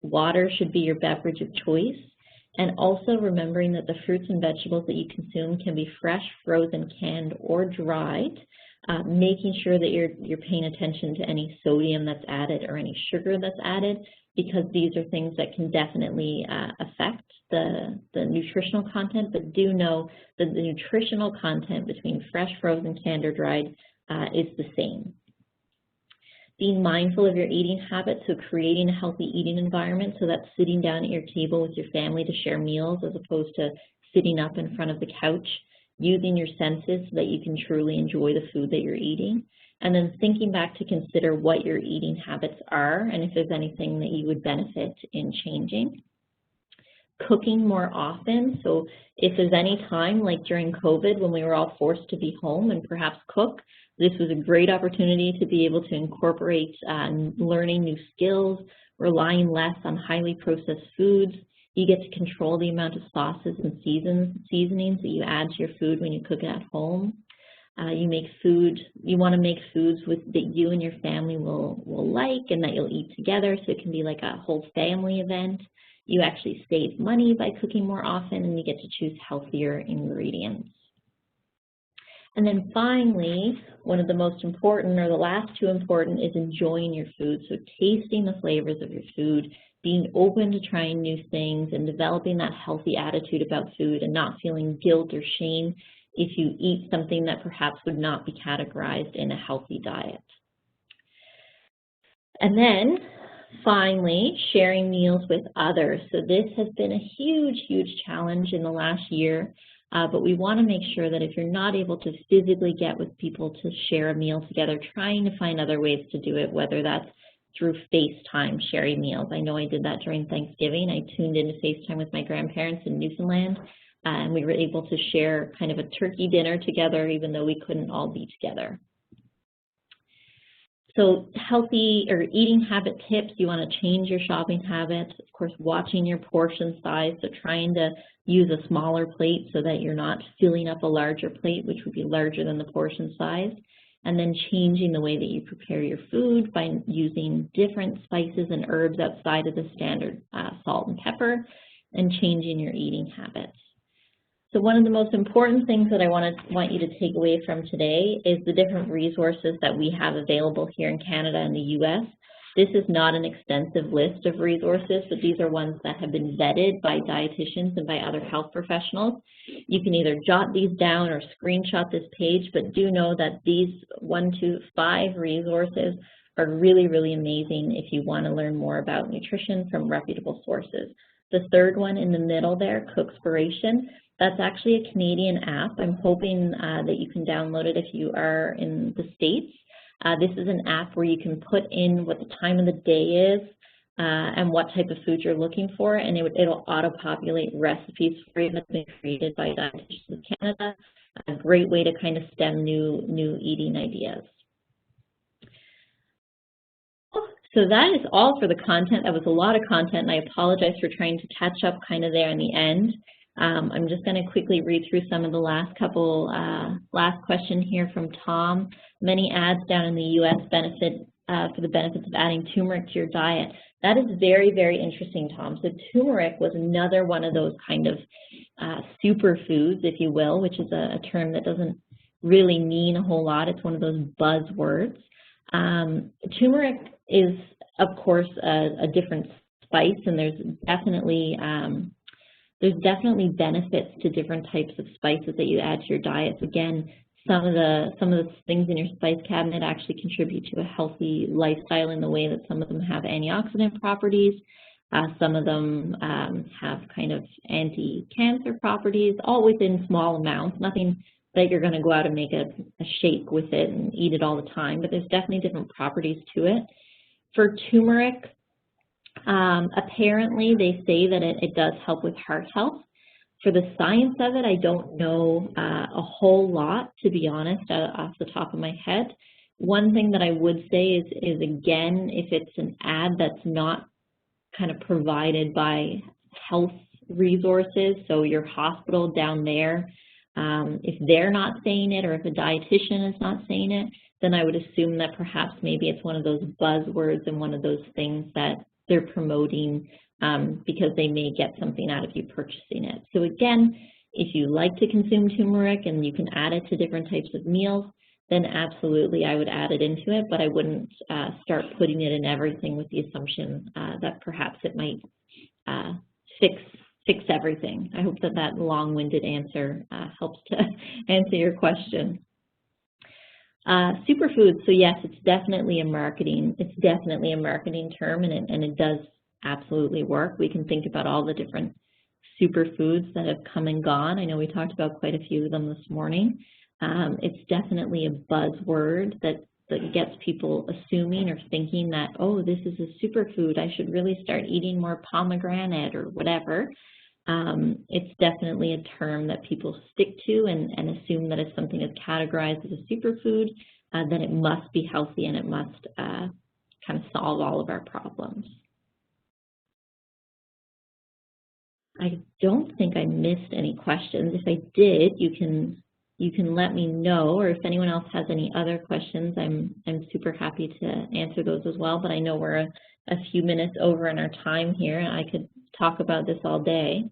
Water should be your beverage of choice. And also remembering that the fruits and vegetables that you consume can be fresh, frozen, canned, or dried. Making sure that you're paying attention to any sodium that's added or any sugar that's added, because these are things that can definitely affect the nutritional content, but do know that the nutritional content between fresh, frozen, canned, or dried is the same. Being mindful of your eating habits, so creating a healthy eating environment, so that's sitting down at your table with your family to share meals as opposed to sitting up in front of the couch, using your senses so that you can truly enjoy the food that you're eating, and then thinking back to consider what your eating habits are and if there's anything that you would benefit in changing. Cooking more often, so if there's any time, like during COVID when we were all forced to be home and perhaps cook, this was a great opportunity to be able to incorporate learning new skills, relying less on highly processed foods. You get to control the amount of sauces and seasonings that you add to your food when you cook it at home. You want to make foods that you and your family will like and that you'll eat together, so it can be like a whole family event. You actually save money by cooking more often, and you get to choose healthier ingredients. And then finally, one of the most important, or the last two important, is enjoying your food. So tasting the flavors of your food, being open to trying new things, and developing that healthy attitude about food and not feeling guilt or shame if you eat something that perhaps would not be categorized in a healthy diet. And then finally, sharing meals with others. So this has been a huge, huge challenge in the last year, but we want to make sure that if you're not able to physically get with people to share a meal together, trying to find other ways to do it, whether that's through FaceTime, sharing meals. I know I did that during Thanksgiving. I tuned into FaceTime with my grandparents in Newfoundland, and we were able to share kind of a turkey dinner together, even though we couldn't all be together. So healthy or eating habit tips, you want to change your shopping habits. Of course, watching your portion size, so trying to use a smaller plate so that you're not filling up a larger plate, which would be larger than the portion size. And then changing the way that you prepare your food by using different spices and herbs outside of the standard salt and pepper, and changing your eating habits. So one of the most important things that I want you to take away from today is the different resources that we have available here in Canada and the US. This is not an extensive list of resources, but these are ones that have been vetted by dietitians and by other health professionals. You can either jot these down or screenshot this page, but do know that these 1 to 5 resources are really, really amazing if you want to learn more about nutrition from reputable sources. The third one in the middle there, Cookspiration, that's actually a Canadian app. I'm hoping that you can download it if you are in the States. This is an app where you can put in what the time of the day is and what type of food you're looking for, and it'll auto-populate recipes for you that's been created by Dietitians of Canada. A great way to kind of stem new eating ideas. So that is all for the content. That was a lot of content, and I apologize for trying to catch up kind of there in the end. I'm just going to quickly read through some of the last question here from Tom. Many ads down in the U.S. for the benefits of adding turmeric to your diet. That is very, very interesting, Tom. So turmeric was another one of those kind of superfoods, if you will, which is a term that doesn't really mean a whole lot. It's one of those buzzwords. Turmeric is, of course, a different spice, and there's definitely benefits to different types of spices that you add to your diet. So again, some of the things in your spice cabinet actually contribute to a healthy lifestyle in the way that some of them have antioxidant properties. Some of them have kind of anti-cancer properties, all within small amounts. Nothing that you're going to go out and make a shake with it and eat it all the time, but there's definitely different properties to it. For turmeric, apparently they say that it does help with heart health. For the science of it, I don't know a whole lot, to be honest, off the top of my head. One thing that I would say is again, if it's an ad that's not kind of provided by health resources, so your hospital down there, if they're not saying it or if a dietitian is not saying it, then I would assume that perhaps maybe it's one of those buzzwords and one of those things that they're promoting because they may get something out of you purchasing it. So again, if you like to consume turmeric and you can add it to different types of meals, then absolutely I would add it into it, but I wouldn't start putting it in everything with the assumption that perhaps it might fix everything. I hope that long-winded answer helps to answer your question. Superfoods, so yes, it's definitely a marketing term, and it does absolutely work. We can think about all the different superfoods that have come and gone. I know we talked about quite a few of them this morning. It's definitely a buzzword that gets people assuming or thinking that, oh, this is a superfood, I should really start eating more pomegranate or whatever. It's definitely a term that people stick to and assume that if something is categorized as a superfood, then it must be healthy and it must kind of solve all of our problems. I don't think I missed any questions. If I did, you can let me know, or if anyone else has any other questions, I'm super happy to answer those as well. But I know we're a few minutes over in our time here, and I could talk about this all day.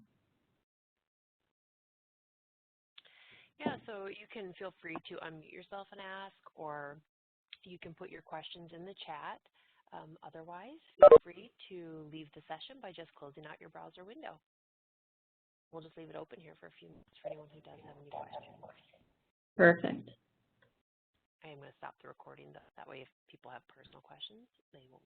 Yeah, so you can feel free to unmute yourself and ask, or you can put your questions in the chat. Otherwise, feel free to leave the session by just closing out your browser window. We'll just leave it open here for a few minutes for anyone who does have any questions. Perfect. I am going to stop the recording, though. That way, if people have personal questions, they won't